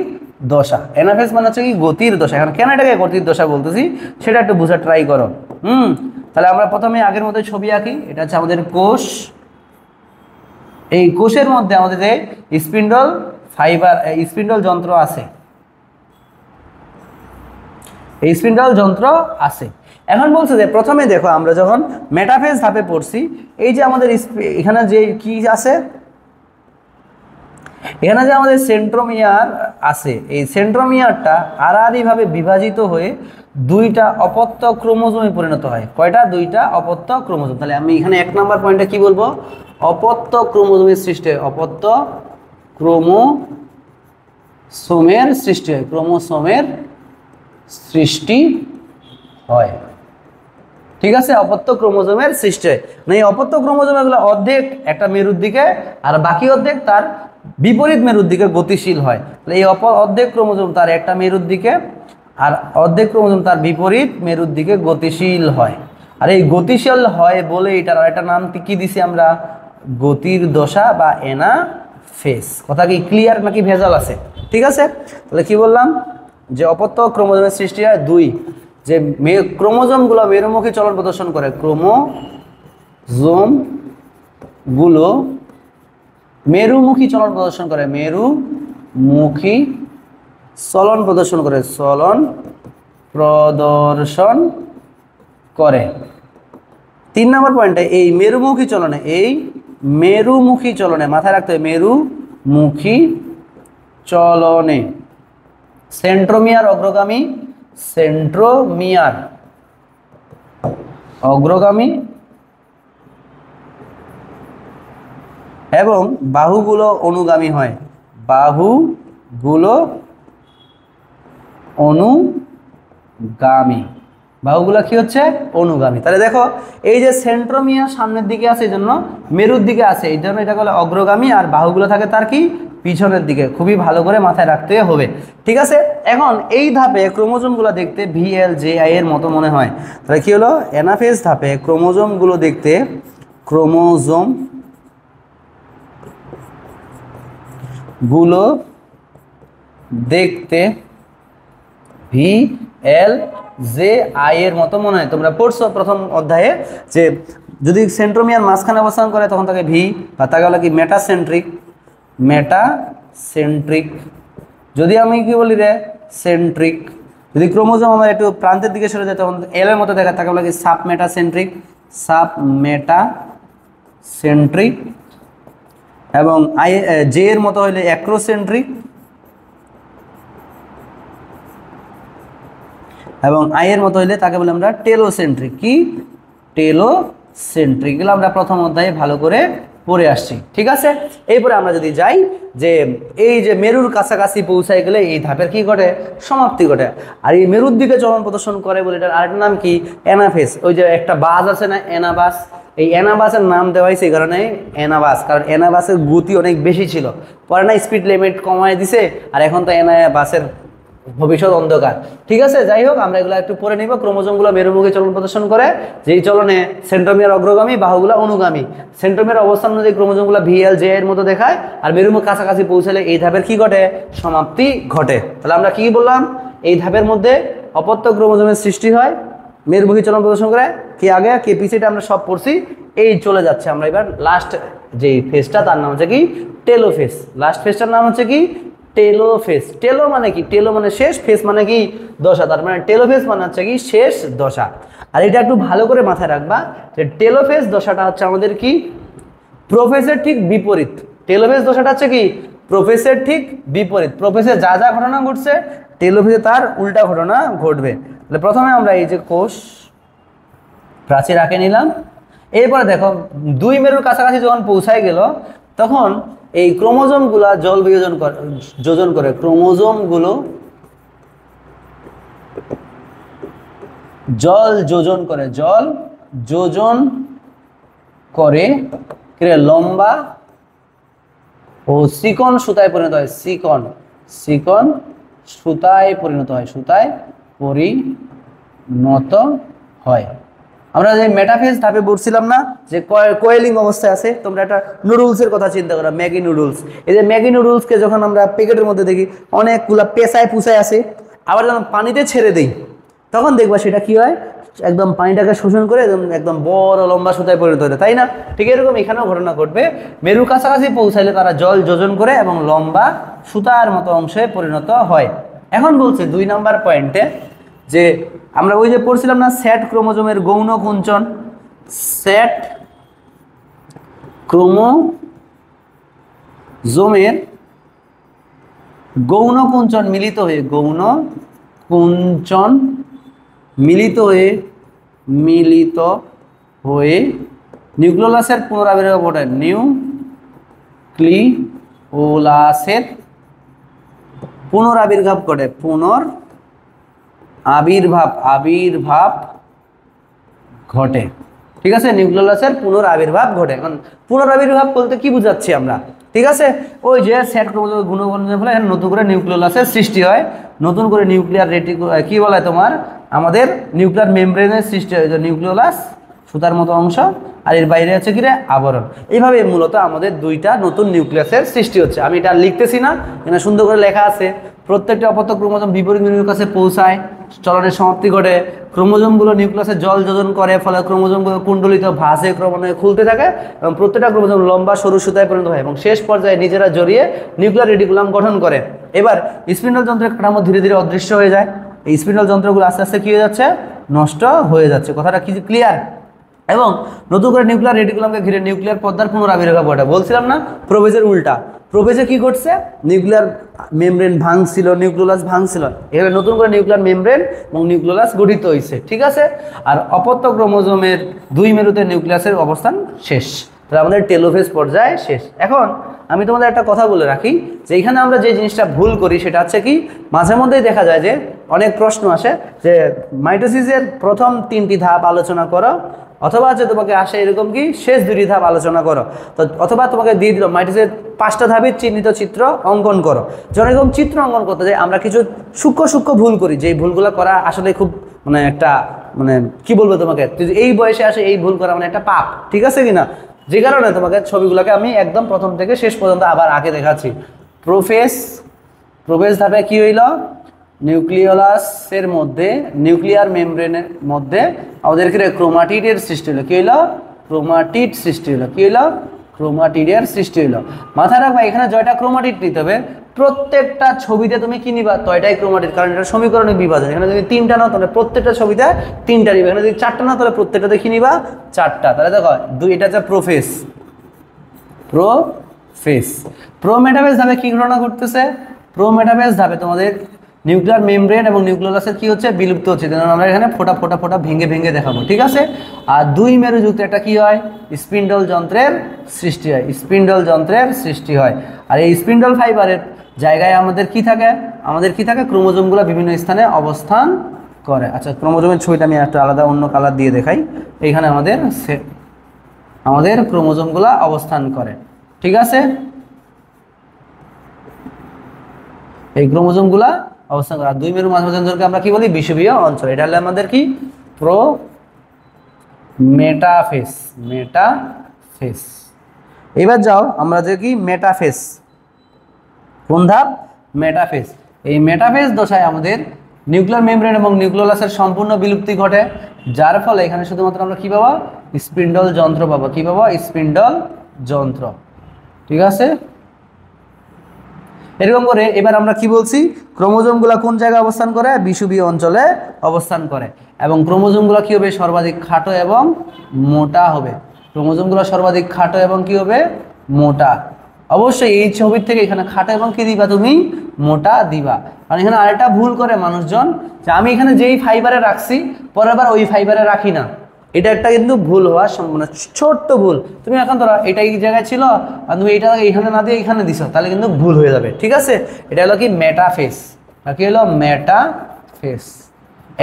দশা। অ্যানাফেজ মানে হচ্ছে কি গতির দশা। এখন কেন এটাকে গতির দশা বলতেছি সেটা একটু বোঝার ট্রাই করো। তাহলে আমরা প্রথমে আগের মতো ছবি আঁকি। এটা হচ্ছে আমাদের কোষ। এই কোষের মধ্যে আমাদের যে স্পিন্ডল ফাইবার স্পিন্ডল যন্ত্র আছে, এই স্পিন্ডল যন্ত্র আছে। এখন বলছে যে প্রথমে দেখো আমরা যখন মেটাফেজ ধাপে পড়ছি, এই যে আমাদের এখানে যে কি আছে, এখানে যে আমাদের সেন্ট্রোমিয়ার আছে, এই সেন্ট্রোমিয়ারটা আড়াআড়িভাবে বিভাজিত হয়ে দুইটা অপত্য ক্রোমোজোমে পরিণত হয়। কয়টা? দুইটা অপত্য ক্রোমোজোম। তাহলে আমি এখানে 1 নম্বর পয়েন্টে কি বলবো? অপত্য ক্রোমোজোমের সৃষ্টি হয়। অপত্য ক্রোমোসোমের সৃষ্টি হয়। ক্রোমোসোমের সৃষ্টি হয়। ঠিক আছে, অপত্য ক্রোমোজোমের সৃষ্টি হয়। মানে এই অপত্য ক্রোমোজোমগুলো অর্ধেক একটা মেরুর দিকে আর বাকি অর্ধেক তার বিপরীত মেরুর দিকে গতিশীল হয়। তাহলে এই অর্ধেক ক্রোমোজোম তার একটা মেরুর দিকে আর অর্ধেক ক্রোমোজোম তার বিপরীত মেরুর দিকে গতিশীল হয়। আর এই গতিশীল হয় বলে এটার আরেকটা নাম কি দিছি আমরা? গতির দশা বা অ্যানাফেজ। কথা কি ক্লিয়ার নাকি ভেজাল আছে? ঠিক আছে, তাহলে কি বললাম যে অপত্য ক্রোমোজোমের সৃষ্টি হয়। 2, যে ক্রোমোজোমগুলো মেরুমুখী চলন প্রদর্শন করে। ক্রোমোজোমগুলো মেরুমুখী চলন প্রদর্শন করে। মেরুমুখী চলন প্রদর্শন করে। চলন প্রদর্শন করে। 3 নম্বর পয়েন্টে এই মেরুমুখী চলনে মাথায় রাখতে হবে, মেরুমুখী চলনে সেন্ট্রোমিয়ার অগ্রগামী এবং বাহুগুলো অনুগামী হয়। বাহুগুলো কি হচ্ছে? অনুগামী। তাহলে দেখো এই যে সেন্ট্রোমিয়ার সামনের দিকে আছে, এই জন্য মেরুর দিকে আছে, এই জন্য এটা বলে অগ্রগামী, আর বাহুগুলো থাকে তার কি পিছনের দিকে। খুবই ভালো করে মাথায় রাখতে হবে। ঠিক আছে, এখন এই ধাপে ক্রোমোজোমগুলো দেখতে VLJI এর মতো মনে হয়। তাহলে কি হলো? অ্যানাফেজ ধাপে ক্রোমোজোমগুলো দেখতে VLJI এর মতো মনে হয়। তোমরা পড়ছো প্রথম অধ্যায়ে যে যদি সেন্ট্রোমিয়ার মাঝখানে অবস্থান করে তখন তাকে ভি, বা তাকে বলে কি মেটাসেন্ট্রিক। যদি আমি কি বলি রে সেন্ট্রিক। যদি ক্রোমোজোম আমার একটু প্রান্তের দিকে সরে যায় তখন এল এর মতো দেখা, তাকে বলে কি সাবমেটাসেন্ট্রিক। এবং জে এর মতো হইলে অ্যাক্রোসেন্ট্রিক, এবং আই এর মতো হইলে তাকে বলে আমরা টেলোসেন্ট্রিক। কি টেলোসেন্ট্রিক? এগুলো আমরা প্রথম অধ্যায়ে ভালো করে পড়ে আসছি। ঠিক আছে, এরপরে আমরা যদি যাই যে এই যে মেরুর কাছাকাছি পৌঁছায় গেলে এই ধাপের কি ঘটে? সমাপ্তি ঘটে। আর এই মেরুর দিকে চলন প্রদর্শন করে বলে এটার আরেকটা নাম কি? অ্যানাফেজ। ওই যে একটা বাস আছে না, অ্যানাবাস, এই অ্যানাবাসের নাম দেওয়া হয়েছে এই কারণে অ্যানাবাস, কারণ অ্যানাবাসের গতি অনেক বেশি ছিল। পরে না স্পিড লিমিট কমায় দিছে, আর এখন তো অ্যানাবাসের ভবিষ্যৎ অন্ধকার। ঠিক আছে, যাই হোক আমরা এগুলো একটু পরে নিব। ক্রোমোজোমগুলো মেরুমুখী চলন প্রদর্শন করে, যেই চলনে সেন্ট্রোমিয়ার অগ্রগামী, বাহুগুলো অনুগামী। সেন্ট্রোমিয়ার অবস্থান অনুযায়ী ক্রোমোজোমগুলো VLJ এর মতো দেখায়, আর মেরুমুখ কাছাকাছি পৌঁছালে এই ধাপের কি ঘটে? সমাপ্তি ঘটে। তাহলে আমরা কি বললাম? এই ধাপের মধ্যে অপত্য ক্রোমোজোমের সৃষ্টি হয়, মেরুমুখী চলন প্রদর্শন করে। কি আগে কি পিছিয়ে আমরা সব পড়ছি, এই চলে যাচ্ছে। আমরা এবার লাস্ট যে ফেজটা তার নাম হচ্ছে কি টেলোফেজ। লাস্ট ফেজটার নাম হচ্ছে কি টেলোফেজ। টেলো মানে কি? টেলো মানে শেষ, ফেজ মানে কি দশা। তার মানে টেলোফেজ মানে হচ্ছে কি শেষ দশা। আর এটা একটু ভালো করে মাথায় রাখবা যে টেলোফেজ দশাটা হচ্ছে আমাদের কি প্রোফেজের ঠিক বিপরীত। টেলোফেজ দশাটা হচ্ছে কি প্রোফেজের ঠিক বিপরীত। প্রোফেজে যা যা ঘটনা ঘটছে টেলোফেজে তার উল্টা ঘটনা ঘটবে। তাহলে প্রথমে আমরা এই যে কোষ প্রাচীর আঁকে নিলাম। এরপরে দেখো 2 মেরুর কাছাকাছি যখন পৌঁছায় গেল তখন এই ক্রোমোজোমগুলা জল যোজন করে। ক্রোমোজোমগুলো জল যোজন করে, জল যোজন করে লম্বা ও চিকন সুতায় পরিণত হয়, চিকন চিকন সুতায় পরিণত হয়, সুতায় পরিণত হয়। আমরা যে মেটাফেজ ধাপে পড়ছিলাম না যে কয়েলিং অবস্থায় আছে, তোমরা একটা নুডলসের কথা চিন্তা করো, ম্যাগি নুডলস। এই যে ম্যাগি নুডলসকে যখন আমরা প্যাকেটের মধ্যে দেখি অনেকগুলা পেঁচায় পুষায় আসে, আবার যখন পানিতে ছেড়ে দিই তখন দেখবা সেটা কি হয়, একদম পানিটাকে শোষণ করে একদম বড় লম্বা সুতায় পরিণত হয়, তাই না? ঠিক এরকম এখানেও ঘটনা ঘটবে, মেরুর কাছাকাছি পৌঁছাইলে তারা জল যোজন করে এবং লম্বা সুতার মতো অংশে পরিণত হয়। এখন বলছে 2 নাম্বার পয়েন্টে যে আমরা ওই যে পড়ছিলাম না সেট ক্রোমোজোমের গৌণ কুঞ্চন, সেট ক্রোমোজোমের গৌণ কুঞ্চন মিলিত হয়ে, গৌণ কুঞ্চন মিলিত হয়ে নিউক্লিওলাসের পুনরাবির্ভাব ঘটে, নিউক্লিওলাসের পুনরাবির্ভাব ঘটে, আবির্ভাব ঘটে। ঠিক আছে, নিউক্লিওলাসের পুনরাবির্ভাব ঘটে। এখন পুনরাবির্ভাব বলতে কি বুঝাচ্ছি আমরা? ঠিক আছে, ওই যে সেট ক্রোমোজোমের গুণগণের ফলে নতুন করে নিউক্লিওলাসের সৃষ্টি হয়, নতুন করে নিউক্লিয়ার কি বলে তোমার আমাদের নিউক্লিয়ার মেমব্রেনের সৃষ্টি হয়, নিউক্লিওলাস সুতার মতো অংশ, আর এর বাইরে আছে কি রে আবরণ। এইভাবে মূলত আমাদের 2টা নতুন নিউক্লিয়াসের সৃষ্টি হচ্ছে। আমি এটা লিখতেছি না, এখানে সুন্দর করে লেখা আছে। প্রত্যেকটা অপত্য ক্রোমোজোম বিপরীত মেরুর কাছে পৌঁছায়, চলনের সমাপ্তি ঘটে, ক্রোমোজোমগুলো নিউক্লিয়াসে জল যোজন করে, ফলে ক্রোমোজোমগুলো কুণ্ডলিত ভাঁজে ক্রমান্বয়ে খুলতে থাকে এবং প্রত্যেকটা ক্রোমোজোম লম্বা সরু সুতায় পরিণত হয় এবং শেষ পর্যায়ে নিজেরা জড়িয়ে নিউক্লিয়ার রেটিকুলাম গঠন করে। এবার স্পিন্ডল যন্ত্রের কাঠামো ধীরে ধীরে অদৃশ্য হয়ে যায়, এই স্পিন্ডল যন্ত্রগুলো আস্তে আস্তে কী হয়ে যাচ্ছে, নষ্ট হয়ে যাচ্ছে। কথাটা কি ক্লিয়ার? এবং নতুন করে নিউক্লিয়ার রেটিকুলামকে ঘিরে নিউক্লিয়ার পর্দার পুনরাবির্ভাব ঘটে। বলছিলাম না প্রোফেজের উল্টা, প্রোফেজে কি ঘটছে, নিউক্লিয়ার মেমব্রেন ভাঙছিল, নিউক্লিওলাস ভাঙছিল, এখানে নতুন করে নিউক্লিয়ার মেমব্রেন এবং নিউক্লিওলাস গঠিত হয়েছে। ঠিক আছে, আর অপত্য ক্রোমোজোমের 2 মেরুতে নিউক্লিয়াসের অবস্থান শেষ, তাহলে আমাদের টেলোফেজ পর্যায়ে শেষ। এখন আমি তোমাদের একটা কথা বলে রাখি যে এখানে আমরা যে জিনিসটা ভুল করি সেটা হচ্ছে কি, মাঝে মধ্যেই দেখা যায় যে অনেক প্রশ্ন আসে যে মাইটোসিসের প্রথম 3টি ধাপ আলোচনা করো, অথবা হচ্ছে তোমাকে আসে এরকম কি শেষ 2টি ধাপ আলোচনা করো, তো অথবা তোমাকে দিয়ে দিল মাইটোসিসের 5টা ধাপের চিহ্নিত চিত্র অঙ্কন করো। যখন এরকম চিত্র অঙ্কন করতে যাই আমরা কিছু সূক্ষ্ম ভুল করি, যে ভুলগুলো করা আসলে খুব মানে একটা মানে কি বলবো তোমাকে, এই বয়সে আসে এই ভুল করা মানে একটা পাপ। ঠিক আছে কিনা? যে কারণে তোমাকে ছবিগুলোকে আমি একদম প্রথম থেকে শেষ পর্যন্ত আবার আগে দেখাচ্ছি। প্রোফেজ ধাপে কি হইল, নিউক্লিওলাসের মধ্যে নিউক্লিয়ার মেমব্রেনের মধ্যে আমাদের ক্রোমাটিডের সৃষ্টি হলো। কি হইল? ক্রোমাটিড সৃষ্টি হলো। কি হইল? ক্রোমাটিডের সৃষ্টি হইলো। মাথায় রাখবা এখানে জয়টা ক্রোমাটিড নিতে হবে, প্রত্যেকটা ছবিতে তুমি কি নিবা, তয়টাই ক্রোমাটিড, কারণ এটা সমীকরণের বিভাজন। এখানে যদি 3টা নাও তাহলে প্রত্যেকটা ছবিতে 3টা নিবা, এখানে যদি 4টা নাও তাহলে প্রত্যেকটাতে কি নিবা, 4টা। তাহলে দেখো 2, এটা হচ্ছে প্রোফেজ। প্রোমেটাফেজ ধাপে কি ঘটনা ঘটতেছে, প্রোমেটাফেজ ধাপে তোমাদের নিউক্লিয়ার মেমব্রেন এবং নিউক্লিওলাসের কি হচ্ছে, বিলুপ্ত হচ্ছে। আমরা এখানে ফোটা ভেঙে দেখাবো। ঠিক আছে, আর 2 মেরুযুক্ত একটা কি হয়, স্পিন্ডল যন্ত্রের সৃষ্টি হয়, স্পিন্ডল যন্ত্রের সৃষ্টি হয়। আর এই স্পিন্ডল ফাইবারের জায়গায় আমাদের কি থাকে, ক্রোমোজোমগুলো বিভিন্ন স্থানে অবস্থান করে। আচ্ছা, ক্রোমোজোমের ছবিটা আমি একটা আলাদা অন্য কালার দিয়ে দেখাই। এইখানে আমাদের ক্রোমোজোমগুলো অবস্থান করে। ঠিক আছে, এই ক্রোমোজোমগুলা অবস্থান করে। আর 2 মেরু মাঝামাঝি অঞ্চলকে আমরা কি বলি, বিষুবীয় অঞ্চল। এটা হলো আমাদের কি, মেটাফেজ। এবার যাও আমরা যে কি মেটাফেজ, কোন ধাপ, মেটাফেজ। এই মেটাফেজ দশায় আমাদের নিউক্লিয়ার মেমব্রেন এবং নিউক্লিওলাসের সম্পূর্ণ বিলুপ্তি ঘটে, যার ফলে এখানে শুধুমাত্র আমরা কি পাবো, স্পিন্ডল যন্ত্র পাবো। কি পাবো, স্পিন্ডল যন্ত্র। ঠিক আছে, এরকম করে এবার আমরা কি বলছি, ক্রোমোজোমগুলো কোন জায়গায় অবস্থান করে, বিষুবীয় অঞ্চলে অবস্থান করে। এবং ক্রোমোজোমগুলো কি হবে, সর্বাধিক খাটো এবং মোটা হবে। ক্রোমোজোমগুলো সর্বাধিক খাটো এবং কি হবে, মোটা। অবশ্যই এই ছবির থেকে এখানে খাটো এবং কি দিবা, তুমি মোটা দিবা। কারণ এখানে আরেকটা ভুল করে মানুষজন, যে আমি এখানে যেই ফাইবারে রাখছি পরের বার ওই ফাইবারে রাখি না। এটা একটা কিন্তু ভুল হওয়ার সম্ভাবনা, ছোট্ট ভুল। তুমি এখন ধরো এটা এই জায়গায় ছিল আর তুমি এইটা এইখানে না দিয়ে এইখানে দিছো, তাহলে কিন্তু ভুল হয়ে যাবে। ঠিক আছে, এটা হলো কি মেটাফেজ। কি হলো, মেটাফেজ।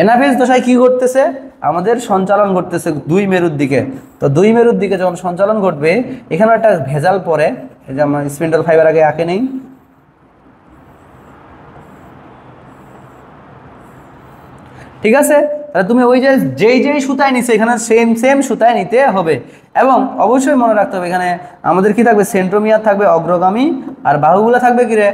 এনাফেজ দশায় কি ঘটতেছে, আমাদের সঞ্চালন ঘটতেছে দুই মেরুর দিকে। তো দুই মেরুর দিকে যখন সঞ্চালন ঘটবে, এখানে একটা ভেজাল পড়ে, এই যে আমরা স্পিন্ডল ফাইবার আগে আঁকে নেই, ঠিক আছে। তাহলে তুমি ওই যে যেই সুতায় নিছে এখানে সেম সুতায় নিতে হবে। এবং অবশ্যই মনে রাখতে হবে এখানে আমাদের কি থাকবে, সেন্ট্রোমিয়ার থাকবে অগ্রগামী, আর বাহুগুলো থাকবে কি রে,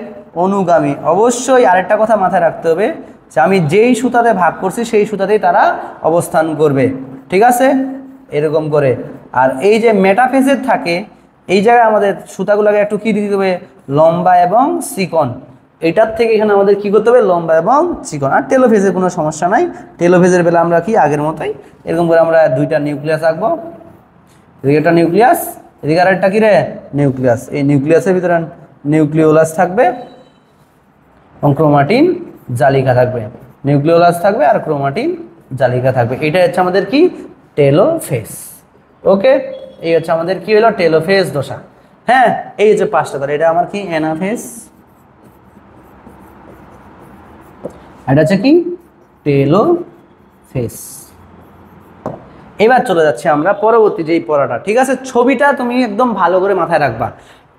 অনুগামী। অবশ্যই আরেকটা কথা মাথায় রাখতে হবে যে আমি যেই সুতাতে ভাগ করছি সেই সুতাতেই তারা অবস্থান করবে, ঠিক আছে, এরকম করে। আর এই যে মেটাফেজের থাকে, এই জায়গায় আমাদের সুতাগুলোকে একটু কি দিতে হবে, লম্বা এবং চিকন। এটার থেকে এখানে আমাদের কি করতে হবে, লম্বা এবং চিকন। আর টেলোফেজের কোনো সমস্যা নাই, টেলোফেজের বেলা আমরা কি আগের মতোই এরকম করে আমরা দুইটা নিউক্লিয়াস আঁকবো, এদিকে একটা নিউক্লিয়াস, এদিকে আর একটা কি রে, নিউক্লিয়াস। এই নিউক্লিয়াসের ভিতরে নিউক্লিওলাস থাকবে এবং ক্রোমাটিন জালিকা থাকবে, নিউক্লিওলাস থাকবে আর ক্রোমাটিন জালিকা থাকবে। এটা হচ্ছে আমাদের কি, টেলোফেজ। ওকে, এই হচ্ছে আমাদের কি হলো, টেলোফেজ দশা। হ্যাঁ, এই যে পাঁচটা, তাহলে এটা আমার কি, অ্যানাফেজ, এটা হচ্ছে কি, টেলোফেজ। এবার চলে যাচ্ছে আমরা পরবর্তী যেই পড়াটা, ঠিক আছে। ছবিটা তুমি একদম ভালো করে মাথায় রাখবা,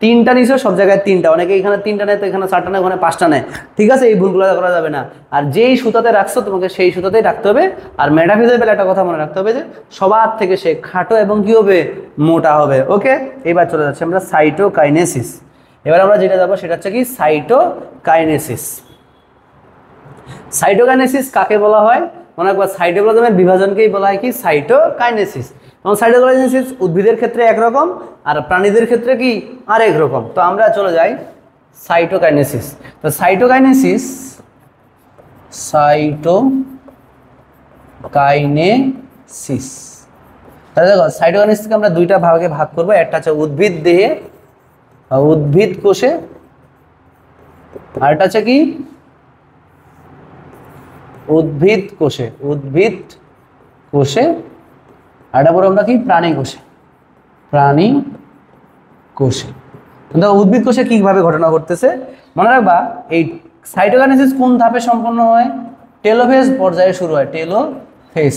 তিনটা নিছো সব জায়গায় তিনটা, অনেকে এখানে তিনটা নেয় তো এখানে চারটা নেয়, ওখানে পাঁচটা নেয়, ঠিক আছে, এই ভুলগুলো করা যাবে না। আর যেই সুতাতে রাখছো তোমাকে সেই সুতাতেই রাখতে হবে। আর মেটাফিজের বেলা একটা কথা মনে রাখতে হবে যে সবার থেকে সে খাটো এবং কি হবে, মোটা হবে। ওকে, এবার চলে যাচ্ছে আমরা সাইটোকাইনেসিস। এবার আমরা যেটা যাবো সেটা হচ্ছে কি, সাইটোকাইনেসিস। সাইটোকাইনেসিস কাকে বলা হয়, মনে রাখবা সাইটোপ্লাজমের বিভাজনকেই বলা হয় কি, সাইটোকাইনেসিস। এবং সাইটোকাইনেসিস উদ্ভিদের ক্ষেত্রে একরকম আর প্রাণীদের ক্ষেত্রে কি আরেক রকম। তো আমরা চলে যাই সাইটোকাইনেসিস। তো সাইটোকাইনেসিস, তাহলে দেখো সাইটোকাইনেসিসকে আমরা দুইটা ভাগে ভাগ করবো, একটা হচ্ছে উদ্ভিদ দেহে, উদ্ভিদ কোষে, আর একটা হচ্ছে কি, উদ্ভিদ কোষে, উদ্ভিদ কোষে, আর এটা বলবো আমরা কি, প্রাণী কোষে, প্রাণী কোষে। উদ্ভিদ কোষে কিভাবে ঘটনা ঘটতেছে মনে রাখবা, এই সাইটোকাইনেসিস কোন ধাপে সম্পন্ন হয়, টেলোফেজ পর্যায়ে শুরু হয়, টেলোফেজ।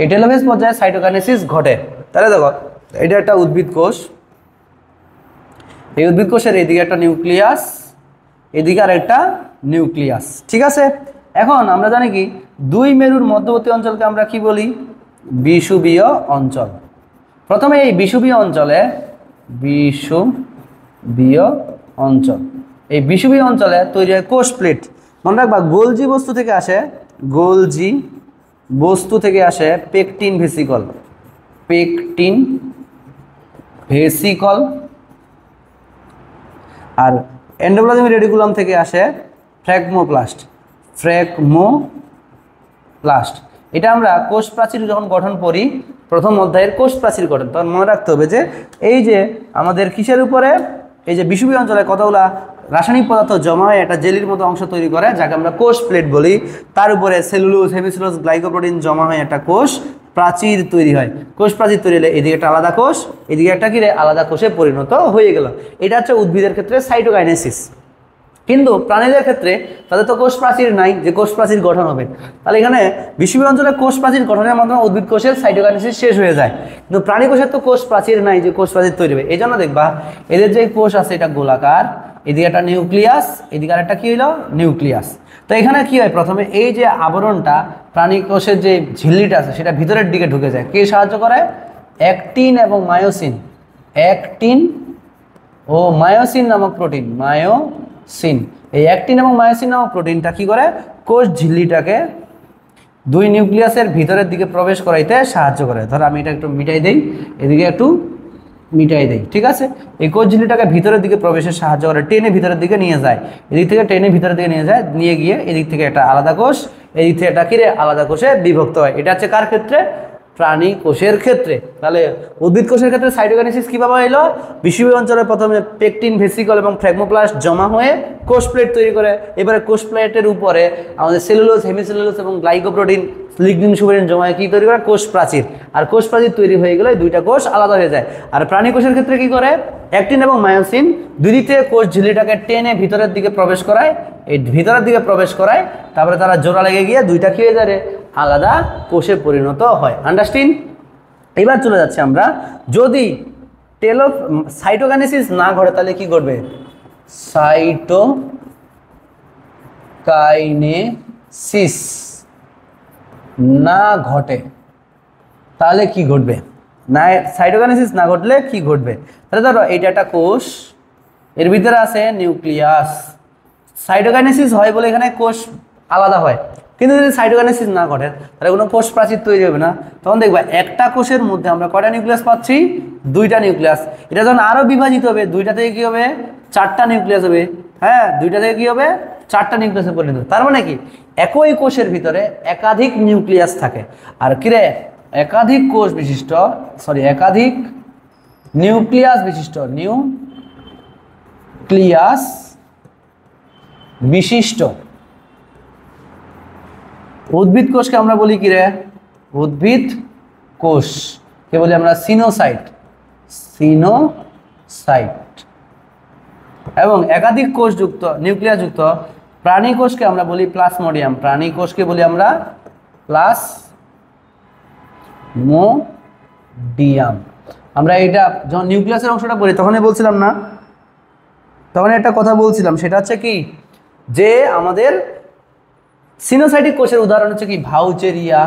এই টেলোফেজ পর্যায়ে সাইটোকাইনেসিস ঘটে। তাহলে দেখো এটা একটা উদ্ভিদ কোষ, এই উদ্ভিদ কোষের এইদিকে একটা নিউক্লিয়াস, এদিকে আর একটা নিউক্লিয়াস, ঠিক আছে। এখন আমরা জানি কি, দুই মেরুর মধ্যবর্তী অঞ্চলকে আমরা কি বলি, বিষুবীয় অঞ্চল। প্রথমে এই বিষুবীয় অঞ্চলে, বিষুবীয় অঞ্চল, এই বিষুবীয় অঞ্চলে তৈরি হয় কোষ প্লেট। মনে রাখবা গোলজি বস্তু থেকে আসে, গোলজি বস্তু থেকে আসে পেকটিন ভেসিকল, পেকটিন ভেসিকল। আর এন্ডোপ্লাজমিক রেটিকুলাম থেকে আসে ফ্র্যাগমোপ্লাস্ট, ফ্র্যাগমোপ্লাস্ট। এটা আমরা কোষ প্রাচীর যখন গঠন করি, প্রথম অধ্যায়ের কোষ প্রাচীর গঠন, তখন মনে রাখতে হবে যে এই যে আমাদের কিসের উপরে, এই যে বিষুবীয় অঞ্চলে কতগুলা রাসায়নিক পদার্থ জমা হয় একটা জেলির মতো অংশ তৈরি করে, যাকে আমরা কোষ প্লেট বলি। তার উপরে সেলুলোজ, হেমিসেলুলোজ, গ্লাইকোপ্রোটিন জমা হয় একটা কোষ প্রাচীর তৈরি হয়। কোষ প্রাচীর তৈরি হলে এদিকে একটা আলাদা কোষ, এদিকে একটা কি আলাদা কোষে পরিণত হয়ে গেল। এটা হচ্ছে উদ্ভিদের ক্ষেত্রে সাইটোকাইনেসিস। কিন্তু প্রাণীদের ক্ষেত্রে তাদের তো কোষ প্রাচীর নাই যে কোষ প্রাচীর গঠন হবে, তাহলে এখানে বিষুবীয় অঞ্চলে কোষ প্রাচীর গঠনের মাধ্যমে উদ্ভিদ কোষের সাইটোকাইনেসিস শেষ হয়ে যায়। কিন্তু প্রাণী কোষের তো কোষ প্রাচীর নাই যে কোষ প্রাচীর তৈরি হবে। এই জন্য দেখবা এদের যে কোষ আছে এটা গোলাকার, এদিকে একটা নিউক্লিয়াস, এদিকে আর একটা কি হইলো, নিউক্লিয়াস। তো এখানে কি হয়, প্রথমে এই যে আবরণটা প্রাণী কোষের যে ঝিল্লিটা আছে সেটা ভিতরের দিকে ঢুকে যায়। কে সাহায্য করে, অ্যাক্টিন এবং মায়োসিন, অ্যাক্টিন ও মায়োসিন নামক প্রোটিন, মায়োসিন। এই অ্যাক্টিন এবং মায়োসিন নামক প্রোটিনটা কি করে, কোষ ঝিল্লিটাকে দুই নিউক্লিয়াসের ভিতরের দিকে প্রবেশ করাইতে সাহায্য করে। ধর আমি এটা একটু মিটাই দেই, এদিকে একটু মিটাই দেই, ঠিক আছে। এই কোষ ঝিল্লিটাকে ভিতরের দিকে প্রবেশের সাহায্য করে, টেনে ভিতরের দিকে নিয়ে যায়, এদিক থেকে টেনে ভিতরের দিকে নিয়ে যায়, নিয়ে গিয়ে এদিক থেকে একটা আলাদা কোষ, এদিক থেকে এটা কিরে আলাদা কোষে বিভক্ত হয়। এটা হচ্ছে কার ক্ষেত্রে, প্রাণী কোষের ক্ষেত্রে। তাহলে উদ্ভিদ কোষের ক্ষেত্রে সাইটোকাইনেসিস কিভাবে হলো, বিষুবীয় অঞ্চলে প্রথমে পেকটিন ভেসিকল এবং ফ্র্যাগমোপ্লাস্ট জমা হয়ে কোষ প্লেট তৈরি করে। এবারে কোষ প্লেটের উপরে আমাদের সেলুলোজ, হেমিসেলুলোজ এবং গ্লাইকোপ্রোটিন লিগনিন সুবেরিন জমায়ে কি তৈরি করে কোষ প্রাচীর আর কোষ প্রাচীর তৈরি হয়ে গেলে দুইটা কোষ আলাদা হয়ে যায় আর প্রাণী কোষের ক্ষেত্রে কি করে অ্যাক্টিন এবং মায়োসিন দুই দিক থেকে কোষ ঝিল্লিটাকে টেনে ভিতরের দিকে প্রবেশ করায় এই ভিতরের দিকে প্রবেশ করায় তারপরে তারা জোড়া লেগে গিয়ে দুইটা কি হয়ে যায় আলাদা কোষে পরিণত হয় আন্ডারস্ট্যান্ড এবার চলে যাচ্ছে আমরা যদি সাইটোকাইনেসিস না ঘটে তাহলে কি ঘটবে সাইটোকাইনেসিস না ঘটে তাহলে কি ঘটবে না সাইটোকাইনেসিস না ঘটলে কি ঘটবে তাহলে ধরো এটা একটা কোষ এর ভিতরে আছে নিউক্লিয়াস সাইটোকাইনেসিস হয় বলে এখানে কোষ আলাদা হয় কিন্তু যদি সাইটোকাইনেসিস না ঘটে তাহলে কোনো কোষ প্রাচীর তৈরি হবে না তখন দেখবা একটা কোষের মধ্যে আমরা কয়টা নিউক্লিয়াস পাচ্ছি দুইটা নিউক্লিয়াস এটা যখন আরো বিভাজিত হবে দুইটা থেকে কি হবে চারটা নিউক্লিয়াস হবে হ্যাঁ দুইটা থেকে কি হবে চারটা নিউক্লিয়াসে পরিণত তার মানে কি একই কোষের ভিতরে একাধিক নিউক্লিয়াস থাকে আর কিরে একাধিক কোষ বিশিষ্ট একাধিক নিউক্লিয়াস বিশিষ্ট উদ্ভিদ কোষকে আমরা বলি কি রে উদ্ভিদ কোষ কে বলি আমরা সিনোসাইট এবং একাধিক কোষ যুক্ত নিউক্লিয়াস যুক্ত প্রাণী কোষকে আমরা বলি প্লাজমোডিয়াম প্রাণী কোষকে বলি আমরা প্লাজমোডিয়াম আমরা এটা যখন নিউক্লিয়াসের অংশটা পড়ি তখনই বলছিলাম না তখন একটা কথা বলছিলাম সেটা হচ্ছে কি যে আমাদের সিনোসাইটিক কোষের উদাহরণ হচ্ছে কি ভাউচেরিয়া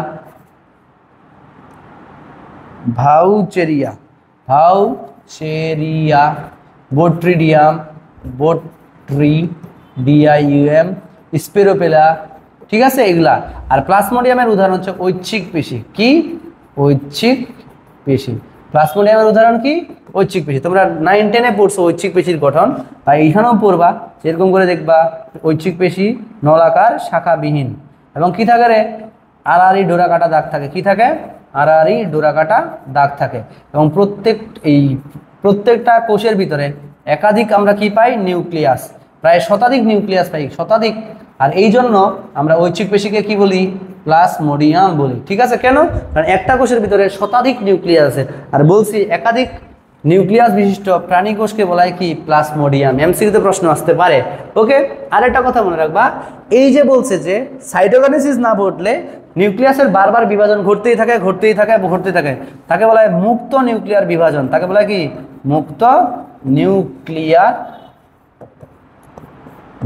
বোট্রিডিয়াম স্পেরোপেলা ঠিক আছে এগুলা আর প্লাজমোডিয়ামের উদাহরণ হচ্ছে ঐচ্ছিক পেশি কি ঐচ্ছিক পেশি প্লাজমোডিয়ামের উদাহরণ কি ঐচ্ছিক পেশি তোমরা 9-10 এ পড়ছো ঐচ্ছিক পেশির গঠন বা এইখানেও পড়বা যেরকম করে দেখবা ঐচ্ছিক পেশি নলাকার শাখাবিহীন এবং কি থাকে রে আড়াআড়ি ডোরাকাটা দাগ থাকে কি থাকে আড়াআড়ি ডোরাকাটা দাগ থাকে এবং প্রত্যেকটা কোষের ভিতরে একাধিক আমরা কি পাই নিউক্লিয়াস প্রায় শতাধিক নিউক্লিয়াস পাই শতাধিক আর এই জন্য আমরা ঐচ্ছিক পেশিকে কি বলি প্লাজমোডিয়াম বলি ঠিক আছে কেন কারণ একটা কোষের ভিতরে শতাধিক নিউক্লিয়াস আছে আর বলছি একাধিক নিউক্লিয়াস বিশিষ্ট প্রাণী কোষকে বলা হয় কি প্লাজমোডিয়াম এমসিকিউতে প্রশ্ন আসতে পারে ওকে আরেকটা কথা মনে রাখবা এই যে বলছে যে সাইটোকাইনেসিস না ঘটলে নিউক্লিয়াসের বারবার বিভাজন ঘটতেই থাকে তাকে বলা হয় মুক্ত নিউক্লিয়ার বিভাজন তাকে বলা হয় কি মুক্ত নিউক্লিয়ার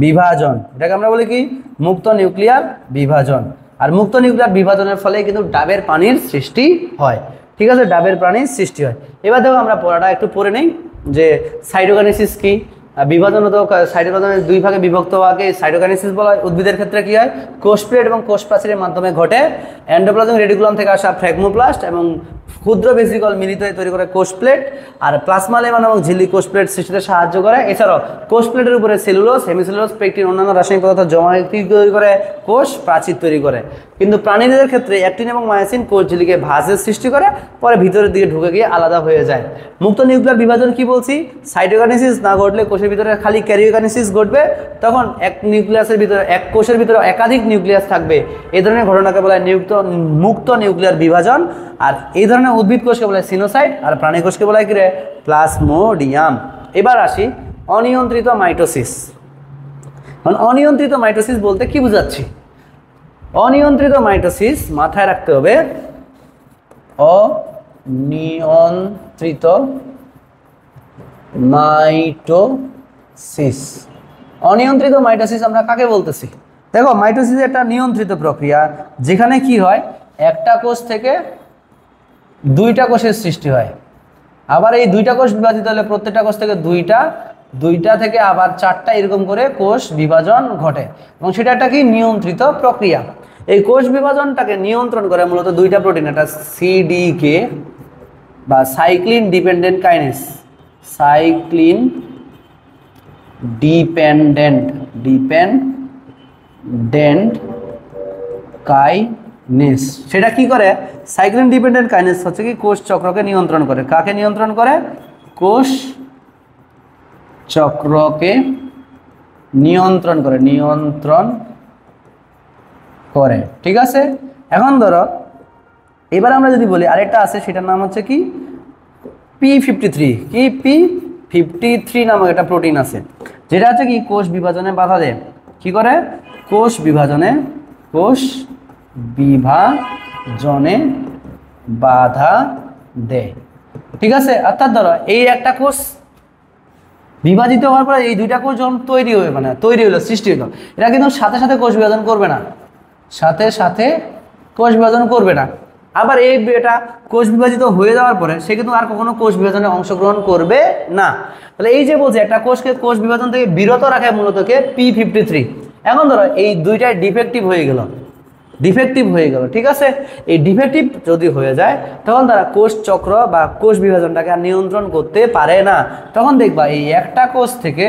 বিভাজন এটাকে আমরা বলি কি মুক্ত নিউক্লিয়ার বিভাজন আর মুক্ত নিউক্লিয়ার বিভাজনের ফলে কিন্তু ডাবের পানির সৃষ্টি হয় ঠিক আছে ডাবের প্রাণীর সৃষ্টি হয় এবার দেখো আমরা পড়াটা একটু পড়ে নেই যে সাইটোকাইনেসিস কি বিভাজন তো সাইটোকাইনেসিস দুই ভাগে বিভক্ত হওয়াকে সাইটোকাইনেসিস বলা হয় উদ্ভিদের ক্ষেত্রে কি হয় কোষ প্লেট এবং কোষ প্রাচীরের মাধ্যমে ঘটে এন্ডোপ্লাজমিক রেটিকুলাম থেকে আসা ফ্র্যাগমোপ্লাস্ট এবং ক্ষুদ্র ভেসিকল মিলিত হয়ে তৈরি করে কোষ প্লেট আর প্লাজমা লেমান এবং ঝিল্লি কোষ প্লেট সৃষ্টিতে সাহায্য করে এছাড়াও কোষ প্লেটের উপরে সেলুলোজ হেমিসেলুলোজ পেকটিন অন্যান্য রাসায়নিক পদার্থ জমা তৈরি করে কোষ প্রাচীর তৈরি করে কিন্তু প্রাণীদের ক্ষেত্রে অ্যাক্টিন এবং মায়োসিন কোষ ঝিল্লিকে ভাঁজের সৃষ্টি করে পরে ভিতরের দিকে ঢুকে গিয়ে আলাদা হয়ে যায় মুক্ত নিউক্লিয়ার বিভাজন কি বলছি সাইটোকাইনেসিস না ঘটলে কোষের ভিতরে খালি ক্যারিওকাইনেসিস ঘটবে তখন এক নিউক্লিয়াসের ভিতরে এক কোষের ভিতরে একাধিক নিউক্লিয়াস থাকবে এই ধরনের ঘটনাকে বলা হয় মুক্ত নিউক্লিয়ার বিভাজন আর এই ধরনের উদ্ভিদ কোষকে বলা হয় সিনোসাইট আর প্রাণী কোষকে বলা হয় কি রে প্লাজমোডিয়াম এবার আসি অনিয়ন্ত্রিত মাইটোসিস অনিয়ন্ত্রিত মাইটোসিস বলতে কি বোঝাচ্ছি অনিয়ন্ত্রিত মাইটোসিস মাথায় রাখতে হবে অনিয়ন্ত্রিত মাইটোসিস আমরা কাকে বলতেছি দেখো মাইটোসিস একটা নিয়ন্ত্রিত প্রক্রিয়া যেখানে কি হয় একটা কোষ থেকে দুইটা কোষের সৃষ্টি হয় আবার এই দুইটা কোষ বিভাজিত হলে প্রত্যেকটা কোষ থেকে দুইটা থেকে আবার চারটা এরকম করে কোষ বিভাজন ঘটে এবং সেটা একটা কি নিয়ন্ত্রিত প্রক্রিয়া এই কোষ বিভাজনটাকে নিয়ন্ত্রণ করে মূলত দুইটা প্রোটিন একটা সিডিকে বা cyclin dependent kinase cyclin dependent kinase সেটা কি করে সাইক্লিন ডিপেন্ডেন্ট কাইনেস হচ্ছে কি কোষ চক্রকে নিয়ন্ত্রণ করে কাকে নিয়ন্ত্রণ করে কোষ চক্রকে নিয়ন্ত্রণ করে ঠিক আছে এখন ধরো এবার আমরা যদি বলি আরেকটা আছে, সেটার নাম হচ্ছে কি P53। কি P53 নামক একটা প্রোটিন আছে, যেটা হচ্ছে কি কোষ বিভাজনে বাধা দেয়। কি করে? কোষ বিভাজনে বাধা দেয়। ঠিক আছে, অর্থাৎ ধরো এই একটা কোষ বিভাজিত হওয়ার পরে এই দুইটা কোষ যখন তৈরি হলো সৃষ্টি হলো, এটা কিন্তু সাথে সাথে কোষ বিভাজন করবে না, কোষ বিভাজন করবে না। আবার এই এটা কোষ বিভাজিত হয়ে যাওয়ার পরে সে কিন্তু আর কখনো কোষ বিভাজনে অংশগ্রহণ করবে না। তাহলে এই যে বলছে একটা কোষকে কোষ বিভাজন থেকে বিরত রাখে মূলত কে P53। এখন ধরো এই দুইটাই ডিফেক্টিভ হয়ে গেল, ঠিক আছে। এই ডিফেক্টিভ যদি হয়ে যায় তখন তারা কোষ চক্র বা কোষ বিভাজনটাকে আর নিয়ন্ত্রণ করতে পারে না। তখন দেখবা এই একটা কোষ থেকে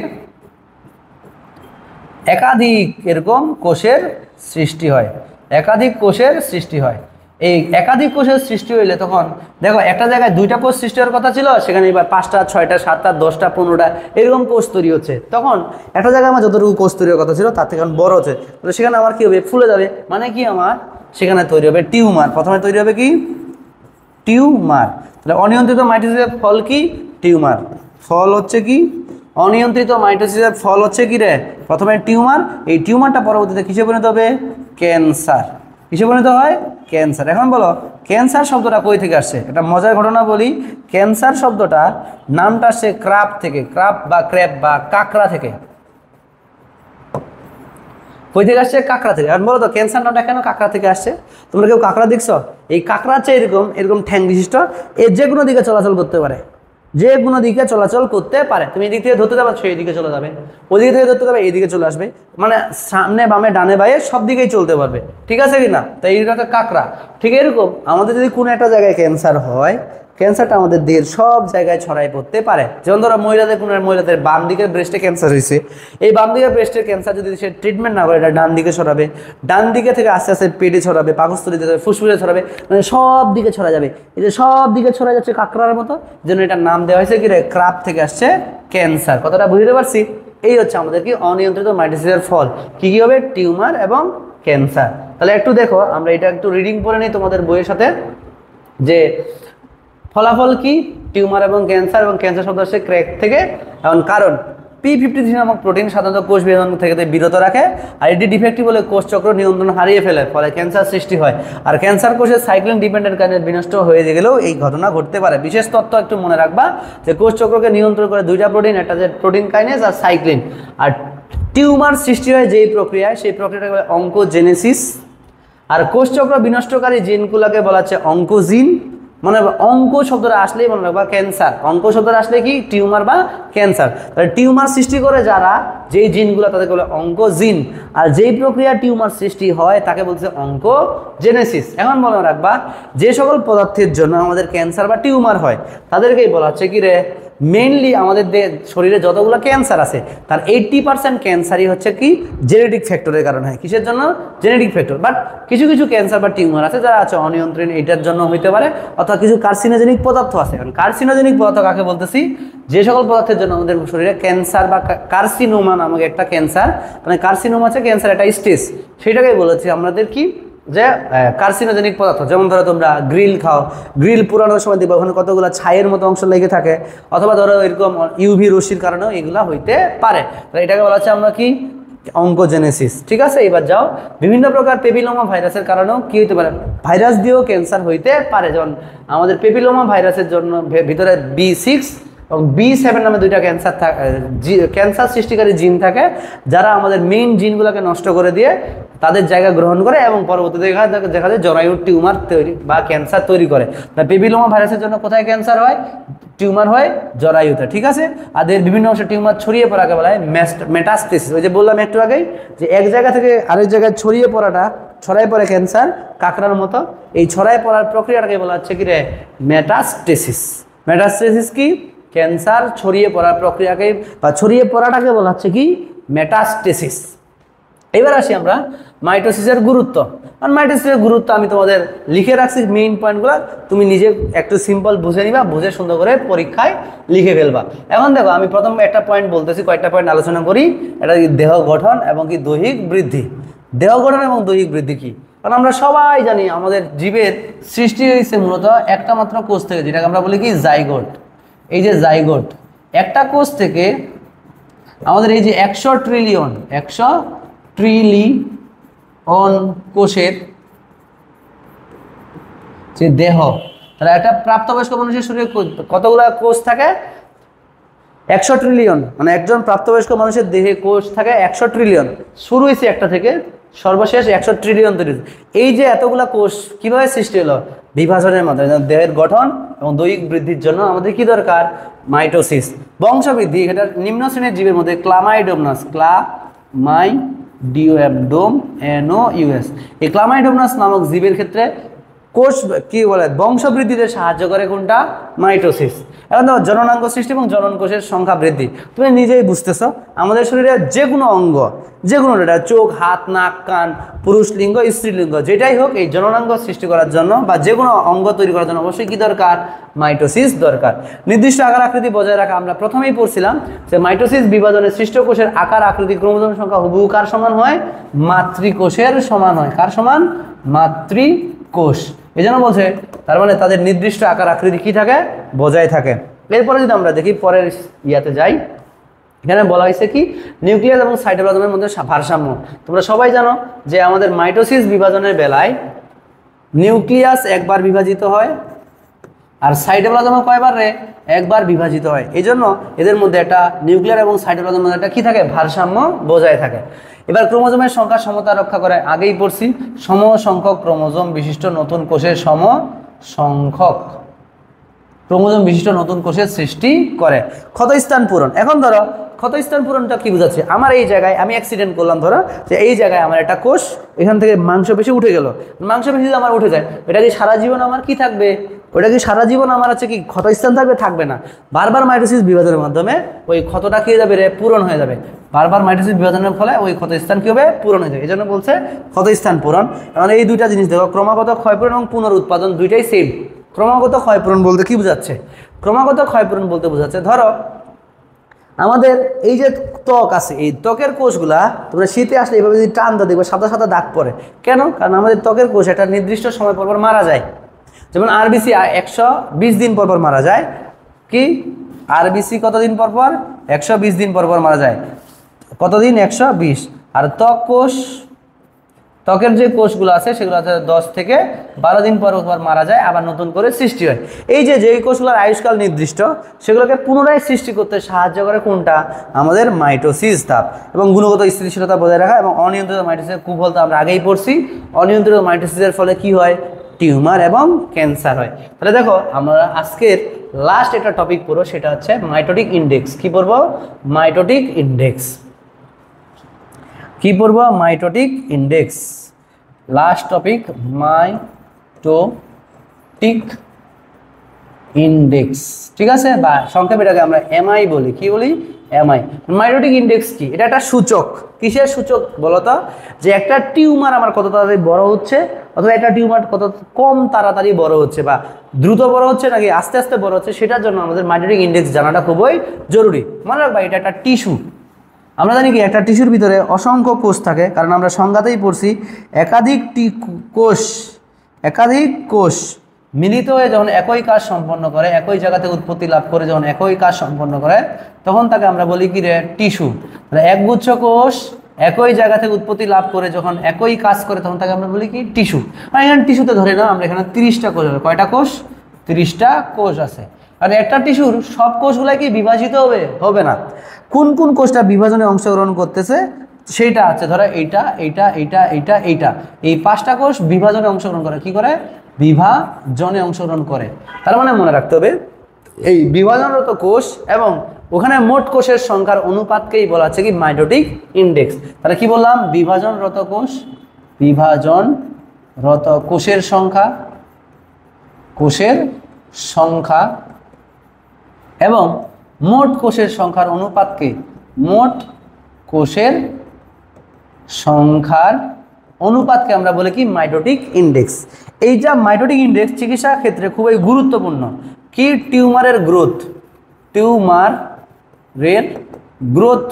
একাধিক এরকম কোষের সৃষ্টি হয়, এই একাধিক কোষের সৃষ্টি হইলে তখন দেখো একটা জায়গায় দুইটা কোষ সৃষ্টি হওয়ার কথা ছিল, সেখানে এবার 5টা 6টা 7টা 10টা 15টা এরকম কোষ তৈরি হচ্ছে। তখন একটা জায়গায় আমার যতটুকু কোষ তৈরি হওয়ার কথা ছিল তার থেকে বড় হচ্ছে, তাহলে সেখানে আমার কি হবে? ফুলে যাবে। মানে কি আমার সেখানে তৈরি হবে টিউমার। প্রথমে তৈরি হবে কি টিউমার। তাহলে অনিয়ন্ত্রিত মাইটোসিসের ফল কি? টিউমার। ফল হচ্ছে কি? অনিয়ন্ত্রিত মাইটোসিসের ফল হচ্ছে কি রে? প্রথমে টিউমার, এই টিউমারটা পরবর্তীতে কিসে পরিণত হবে? ক্যান্সার। কিসে পরিণত হয়? ক্যান্সার। এখন বলো ক্যান্সার শব্দটা কই থেকে আসছে? একটা মজার ঘটনা বলি। ক্যান্সার শব্দটা নামটা আসছে ক্রাব থেকে, ক্রাব বা ক্র্যাব বা কাঁকড়া থেকে। কই থেকে আসছে? কাঁকড়া থেকে। এখন বলো তো ক্যান্সার নামটা কেন কাঁকড়া থেকে আসছে? তোমরা কেউ কাঁকড়া দেখছো? এই কাঁকড়া হচ্ছে এরকম ঠ্যাং বিশিষ্ট, এর যে কোনো দিকে চলাচল করতে পারে, তুমি এদিক থেকে ধরতে যাবে সেই দিকে চলে যাবে, ওদিকে থেকে ধরতে যাবে এইদিকে চলে আসবে, মানে সামনে বামে ডানে বাইরে সব দিকেই চলতে পারবে। ঠিক আছে কিনা? তাই এইটা তো কাঁকড়া। ঠিক এরকম আমাদের যদি কোনো একটা জায়গায় ক্যান্সার হয়, ক্যান্সারটা আমাদের দেহের সব জায়গায় ছড়াই পড়তে পারে। যেমন ধরো মহিলাদের বাম দিকের ব্রেস্টে ক্যান্সার হয়েছে, এই বাম দিকের ব্রেস্টের ক্যান্সার যদি সে ট্রিটমেন্ট না করে এটা ডান দিকে ছড়াবে, ডান দিকে থেকে আস্তে আস্তে পেটে ছড়াবে, পাকস্থলীতে ছড়াবে, ফুসফুসে ছড়াবে, মানে সব দিকে ছড়া যাবে। এই যে সব দিকে ছড়া যাচ্ছে কাঁকড়ার মতো, যেন এটার নাম দেওয়া হয়েছে কি রে? ক্রাব থেকে আসছে ক্যান্সার। কথাটা বুঝতে পারছি? এই হচ্ছে আমাদের কি অনিয়ন্ত্রিত মাইটোসিসের ফল। কি কি হবে? টিউমার এবং ক্যান্সার। তাহলে একটু দেখো, আমরা এটা একটু রিডিং করে নিই তোমাদের বইয়ের সাথে, যে ফলাফল কি? টিউমার এবং ক্যান্সার শব্দ আসছে ক্র্যাক থেকে। এখন কারণ P53 নামক প্রোটিন সাধারণত কোষ বিভাজন থেকে বিরত রাখে, আর এটি ডিফেক্টিভ হলে কোষ চক্র নিয়ন্ত্রণ হারিয়ে ফেলে, ফলে ক্যান্সার সৃষ্টি হয়। আর ক্যান্সার কোষের সাইক্লিন ডিপেন্ডেন্ট কারণে বিনষ্ট হয়ে গেলেও এই ঘটনা ঘটতে পারে। বিশেষ তথ্য একটু মনে রাখবা যে কোষ চক্রকে নিয়ন্ত্রণ করে দুইটা প্রোটিন, একটা যে প্রোটিন কাইনেজ আর সাইক্লিন। আর টিউমার সৃষ্টি হয় যেই প্রক্রিয়ায়, সেই প্রক্রিয়াটাকে বলে অঙ্কোজেনেসিস। আর কোষ চক্র বিনষ্টকারী জিনগুলোকে বলা হচ্ছে অঙ্কোজিন। মনে রাখবা অঙ্ক শব্দটা আসলেই মনে রাখবা ক্যান্সার, অঙ্ক শব্দটা আসলে কি? টিউমার বা ক্যান্সার। তাহলে টিউমার সৃষ্টি করে যারা, যেই জিনগুলো তাদেরকে বলে অঙ্কোজিন, আর যেই প্রক্রিয়া টিউমার সৃষ্টি হয় তাকে বলছে অঙ্কোজেনেসিস। এখন মনে রাখবা যে সকল পদার্থের জন্য আমাদের ক্যান্সার বা টিউমার হয় তাদেরকেই বলা হচ্ছে কি রে? মেইনলি আমাদের শরীরে যতগুলো ক্যান্সার আছে তার 80% ক্যান্সারই হচ্ছে কি? জেনেটিক ফ্যাক্টরের কারণে হয়। কিসের জন্য? Genetic factor. বাট কিছু কিছু ক্যান্সার বা টিউমার আছে যারা আছে অনিয়ন্ত্রণ, এটার জন্য হইতে পারে, অথবা কিছু কার্সিনোজেনিক পদার্থ আছে। কারণ কার্সিনোজেনিক পদার্থ কাকে বলতেছি? যে সকল পদার্থের জন্য আমাদের শরীরে ক্যান্সার বা কার্সিনোমা নামক একটা ক্যান্সার, মানে কার্সিনোমা আছে ক্যান্সার একটা স্টেজ, সেটাকেই বলেছি আমাদের কি? যে কার্সিনোজেনিক পদার্থ। যেমন ধরো তোমরা গ্রিল খাও, গ্রিল পুরানোর সময় দেখবে ওখানে কতগুলো ছাইয়ের মতো অংশ লেগে থাকে, অথবা ধরো এরকম ইউভি রশ্মির কারণেও এগুলা হইতে পারে। তাহলে এটাকে বলা হচ্ছে আমরা কি? অঙ্কোজেনেসিস। ঠিক আছে, এবার যাও, বিভিন্ন প্রকার পেপিলোমা ভাইরাসের কারণেও কি হইতে পারে? ভাইরাস দিয়েও ক্যান্সার হইতে পারে। যেমন আমাদের পেপিলোমা ভাইরাসের জন্য ভিতরে B6 এবং B7 নামে দুইটা ক্যান্সার সৃষ্টিকারী জিন থাকে, যারা আমাদের মেইন জিনগুলোকে নষ্ট করে দিয়ে তাদের জায়গা গ্রহণ করে এবং পরবর্তীতে দেখা যায় জরায়ুর টিউমার তৈরি বা ক্যান্সার তৈরি করে। পেপিলোমা ভাইরাসের জন্য কোথায় ক্যান্সার হয়? টিউমার হয় জরায়ুতে। ঠিক আছে, আর এর বিভিন্ন অংশে টিউমার ছড়িয়ে পড়াকে বলা হয় মেটাস্টেসিস। ওই যে বললাম একটু আগেই যে এক জায়গা থেকে আরেক জায়গায় ছড়াই পড়ে ক্যান্সার কাঁকড়ার মতো, এই ছড়াই পড়ার প্রক্রিয়াটাকে বলা হচ্ছে কি রে? মেটাস্টেসিস। মেটাস্টেসিস কি? ক্যান্সার ছড়িয়ে পড়ার প্রক্রিয়াকে বা ছড়িয়ে পড়াটাকে বলা হচ্ছে কি? মেটাস্টেসিস। এবার আসি আমরা মাইটোসিসের গুরুত্ব। আর মাইটোসিসের গুরুত্ব আমি তোমাদের লিখে রাখছি, মেইন পয়েন্টগুলো তুমি নিজে একটু সিম্পল বুঝে নিবা, বুঝে সুন্দর করে পরীক্ষায় লিখে ফেলবা। এখন দেখো, আমি প্রথম একটা পয়েন্ট বলতেছি, কয়েকটা পয়েন্ট আলোচনা করি। এটা দেহ গঠন এবং কি দৈহিক বৃদ্ধি। দেহ গঠন এবং দৈহিক বৃদ্ধি কি? কারণ আমরা সবাই জানি আমাদের জীবের সৃষ্টি হয়েছে মূলত একটা মাত্র কোষ থেকে, যেটাকে আমরা বলি কি জাইগোট। এই যে জাইগোট, একটা কোষ থেকে আমাদের এই যে 100 ট্রিলিয়ন কোষের যে দেহ, তাহলে একটা প্রাপ্তবয়স্ক মানুষের শরীরে কতগুলো কোষ থাকে? 100 ট্রিলিয়ন, মানে একজন প্রাপ্তবয়স্ক মানুষের দেহে কোষ থাকে 100 ট্রিলিয়ন। শুরু হয়েছে একটা থেকে, সর্বশেষ 100 ট্রিলিয়ন তৈরি। এই যে এতগুলা কোষ কিভাবে সৃষ্টি হলো? বিভাজনের মাধ্যমে। দেহের গঠন এবং দৈহিক বৃদ্ধির জন্য আমাদের কি দরকার? মাইটোসিস। বংশবৃদ্ধি, এটা নিম্ন শ্রেণীর জীবের মধ্যে ক্লামাইডোমনাস, ক্লামাইডিওমনোইউএস, এই ক্লামাইডোমনাস নামক জীবের ক্ষেত্রে কোষ কি বলে বংশবৃদ্ধিতে সাহায্য করে কোনটা? মাইটোসিস। এখন দেখো জননাঙ্গ সৃষ্টি এবং জনন কোষের সংখ্যা বৃদ্ধি, তুমি নিজেই বুঝতেছো আমাদের শরীরে যে কোনো অঙ্গ, যে কোনো চোখ, হাত, নাক, কান, পুরুষ লিঙ্গ, স্ত্রীলিঙ্গ, যেটাই হোক, এই জননাঙ্গ সৃষ্টি করার জন্য বা যে কোনো অঙ্গ তৈরি করার জন্য অবশ্যই কি দরকার? মাইটোসিস দরকার। নির্দিষ্ট আকার আকৃতি বজায় রাখা, আমরা প্রথমেই পড়ছিলাম যে মাইটোসিস বিভাজনে সৃষ্ট কোষের আকার আকৃতি ক্রোমোজোম সংখ্যা হুবহু কার সমান হয়? মাতৃকোষের সমান হয়। কার সমান? মাতৃকোষ। এই জন্য বলছে, তার মানে তাদের নির্দিষ্ট আকার আকৃতি কি থাকে? বজায় থাকে। এরপরে যদি আমরা দেখি পরের ইয়াতে যাই, এখানে বলা হয়েছে কি? নিউক্লিয়াস এবং সাইটোপ্লাজমের মধ্যে ভারসাম্য। তোমরা সবাই জানো যে আমাদের মাইটোসিস বিভাজনের বেলায় নিউক্লিয়াস একবার বিভাজিত হয় আর সাইটোপ্লাজমও কয়বার রে? একবার বিভাজিত হয়। এই জন্য এদের মধ্যে একটা নিউক্লিয়ার এবং সাইটোপ্লাজমের মধ্যে একটা কি থাকে? ভারসাম্য বজায় থাকে। এবার ক্রোমোজোমের সংখ্যা সমতা রক্ষা করে, আগেই পড়ছি, সম সংখ্যক ক্রোমোজোম বিশিষ্ট নতুন কোষের সম সংখ্যক ক্রোমোজোম বিশিষ্ট নতুন কোষের সৃষ্টি করে। ক্ষতস্থান পূরণ, এখন ধরো ক্ষতস্থান পূরণটা কি বোঝাচ্ছে? আমার এই জায়গায় আমি অ্যাক্সিডেন্ট করলাম, ধরো যে এই জায়গায় আমার একটা কোষ এখান থেকে মাংসপেশি উঠে গেল, মাংসপেশি যদি আমার উঠে যায়, এটা কি সারা জীবন আমার কি থাকবে? ওটা কি সারা জীবন আমার হচ্ছে কি ক্ষতস্থান থাকবে? থাকবে না। বারবার মাইটোসিস বিভাজনের মাধ্যমে ওই ক্ষতটা কি হয়ে যাবে রে? পূরণ হয়ে যাবে। বারবার মাইটোসিস বিভাজনের ফলে ওই ক্ষতস্থান কি হবে? পূরণ হয়ে যাবে। এই জন্য বলছে ক্ষতস্থান পূরণ। মানে এই দুইটা জিনিস দেখো, ক্রমাগত ক্ষয়পূরণ এবং পুনরুৎপাদন দুইটাই সেম। ক্রমাগত ক্ষয়পূরণ বলতে কি বোঝাচ্ছে? ক্রমাগত ক্ষয়পূরণ বলতে বোঝাচ্ছে, ধরো আমাদের এই যে ত্বক আছে, এই ত্বকের কোষগুলা তোমরা শীতে আসলে এইভাবে যদি টান দাও দেখবে সাদা সাদা দাগ পড়ে। কেন? কারণ আমাদের ত্বকের কোষ একটা নির্দিষ্ট সময় পর মারা যায়। যেমন আরবিসি 120 দিন পর মারা যায়। কি আরবিসি কতদিন পর? 120 দিন পর মারা যায়। কতদিন? 120। আর ত্বকের যে কোষগুলো আছে সেগুলো আছে 10 থেকে 12 দিন পর মারা যায়, আবার নতুন করে সৃষ্টি হয়। এই যে যেই কোষগুলোর আয়ুষ্কাল নির্দিষ্ট, সেগুলোকে পুনরায় সৃষ্টি করতে সাহায্য করে কোনটা? আমাদের মাইটোসিস ধাপ। এবং গুণগত স্থিতিশীলতা বজায় রাখা এবং অনিয়ন্ত্রিত মাইটোসিসের কুফল তো আমরা আগেই পড়ছি। অনিয়ন্ত্রিত মাইটোসিসের ফলে কি হয়? টিউমার এবং ক্যান্সার হয়। তাহলে দেখো আমরা আজকের লাস্ট একটা টপিক পড়বো, সেটা হচ্ছে মাইটোটিক ইন্ডেক্স। কি পড়বো? Mitotic index. কি পড়বো? Mitotic index. Last topic mitotic index, ঠিক আছে? বা সংক্ষেপে এটাকে আমরা এমআই বলি। কি বলি? এমআই। মাইটোটিক ইন্ডেক্স কি? এটা একটা সূচক। কিসের সূচক বলতো? যে একটা টিউমার আমার কত তাড়াতাড়ি বড় হচ্ছে, অথবা একটা টিউমার কত কম তাড়াতাড়ি বড় হচ্ছে, বা দ্রুত বড় হচ্ছে নাকি আস্তে আস্তে বড় হচ্ছে, সেটার জন্য আমাদের মাইটোটিক ইন্ডেক্স জানাটা খুবই জরুরি। মনে রাখবা এটা একটা টিস্যু। আমরা জানি কি একটা টিস্যুর ভিতরে অসংখ্য কোষ থাকে, কারণ আমরা সংজ্ঞাতেই পড়ছি একাধিক কোষ মিলিত হয়ে যখন একই কাজ সম্পন্ন করে, একই জায়গা থেকে উৎপত্তি লাভ করে যখন একই কাজ সম্পন্ন করে, তখন তাকে আমরা বলি কি রে? টিস্যু। তাহলে একগুচ্ছ কোষ একই জায়গা থেকে উৎপত্তি লাভ করে যখন একই কাজ করে, তখন তাকে আমরা বলি কি? টিস্যু। আর এখানে টিস্যুতে ধরে না, আমরা এখানে 30টা কোষ হবে। কয়টা কোষ? 30টা কোষ আছে। আর একটা টিস্যুর সব কোষগুলাই কি বিভাজিত হবে? হবে না। কোন কোন কোষটা বিভাজনে অংশগ্রহণ করতেছে সেইটা আছে, ধরো এইটা, এই 5টা কোষ বিভাজনে অংশগ্রহণ করে। কি করে? বিভাজনে অংশগ্রহণ করে। তার মানে মনে রাখতে হবে এই বিভাজনরত কোষ এবং ওখানে মোট কোষের সংখ্যার অনুপাতকেই বলা হচ্ছে কি? Mitotic index. তাহলে কি বললাম? বিভাজনরত কোষের সংখ্যা এবং মোট কোষের সংখ্যার অনুপাতকে আমরা বলি কি? Mitotic index. এই যা মাইটোটিক ইন্ডেক্স চিকিৎসা ক্ষেত্রে খুবই গুরুত্বপূর্ণ। কি? টিউমারের গ্রোথ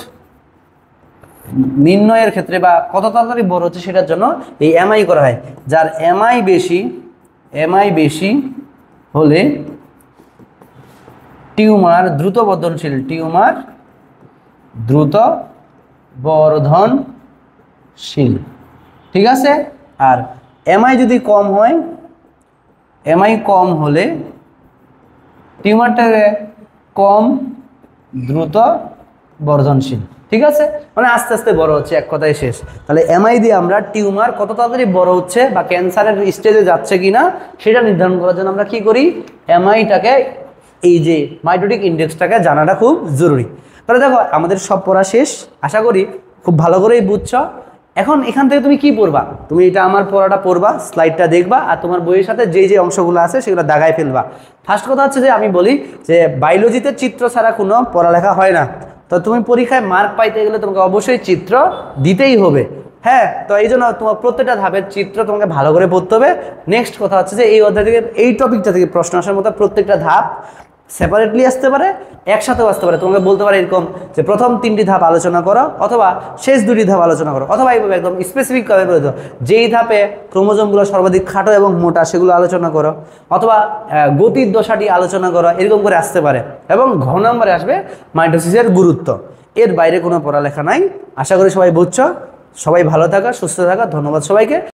নির্ণয়ের ক্ষেত্রে বা কত তাড়াতাড়ি বড় হচ্ছে সেটার জন্য এই এমআই করা হয়। যার এমআই বেশি হলে টিউমার দ্রুত বর্ধনশীল, টিউমার দ্রুত বর্ধনশীল। ঠিক আছে। আর এমআই যদি কম হয়, এমআই কম হলে টিউমারটাকে কম দ্রুত বর্ধনশীল। ঠিক আছে, মানে আস্তে আস্তে বড় হচ্ছে, এক কথায় শেষ। তাহলে এমআই দিয়ে আমরা টিউমার কত তাড়াতাড়ি বড় হচ্ছে বা ক্যান্সারের স্টেজে যাচ্ছে কিনা সেটা নির্ধারণ করার জন্য আমরা কি করি, এমআইটাকে, এই যে মাইটোটিক ইন্ডেক্সটাকে জানাটা খুব জরুরি। তাহলে দেখো আমাদের সব পড়া শেষ, আশা করি খুব ভালো করেই বুঝছো। এখন এখান থেকে তুমি কি পড়বা, তুমি এটা আমার পড়াটা পড়বা, স্লাইডটা দেখবা, আর তোমার বইয়ের সাথে যে যে অংশগুলো আছে সেগুলো দাগায় ফেলবা। ফার্স্ট কথা হচ্ছে যে আমি বলি যে বায়োলজিতে চিত্র ছাড়া কোনো পড়ালেখা হয় না। তো তুমি পরীক্ষায় মার্ক পাইতে গেলে তোমাকে অবশ্যই চিত্র দিতেই হবে। হ্যাঁ, তো এই জন্য তোমার প্রত্যেকটা ধাপের চিত্র তোমাকে ভালো করে পড়তে হবে। নেক্সট কথা হচ্ছে যে এই অধ্যায় থেকে, এই টপিকটা থেকে প্রশ্ন আসার মতো প্রত্যেকটা ধাপ সেপারেটলি আসতে পারে, একসাথেও আসতে পারে। তোমাকে বলতে পারে এরকম যে প্রথম 3টি ধাপ আলোচনা করো, অথবা শেষ 2টি ধাপ আলোচনা করো, অথবা এইভাবে একদম স্পেসিফিকভাবে বলে দাও যেই ধাপে ক্রোমোজোমগুলো সর্বাধিক খাটো এবং মোটা সেগুলো আলোচনা করো, অথবা গতির দশাটি আলোচনা করো, এরকম করে আসতে পারে। এবং ঘ নম্বরে আসবে মাইটোসিসের গুরুত্ব। এর বাইরে কোনো পড়ালেখা নাই। আশা করি সবাই বুঝছো। সবাই ভালো থাকা, সুস্থ থাকা। ধন্যবাদ সবাইকে।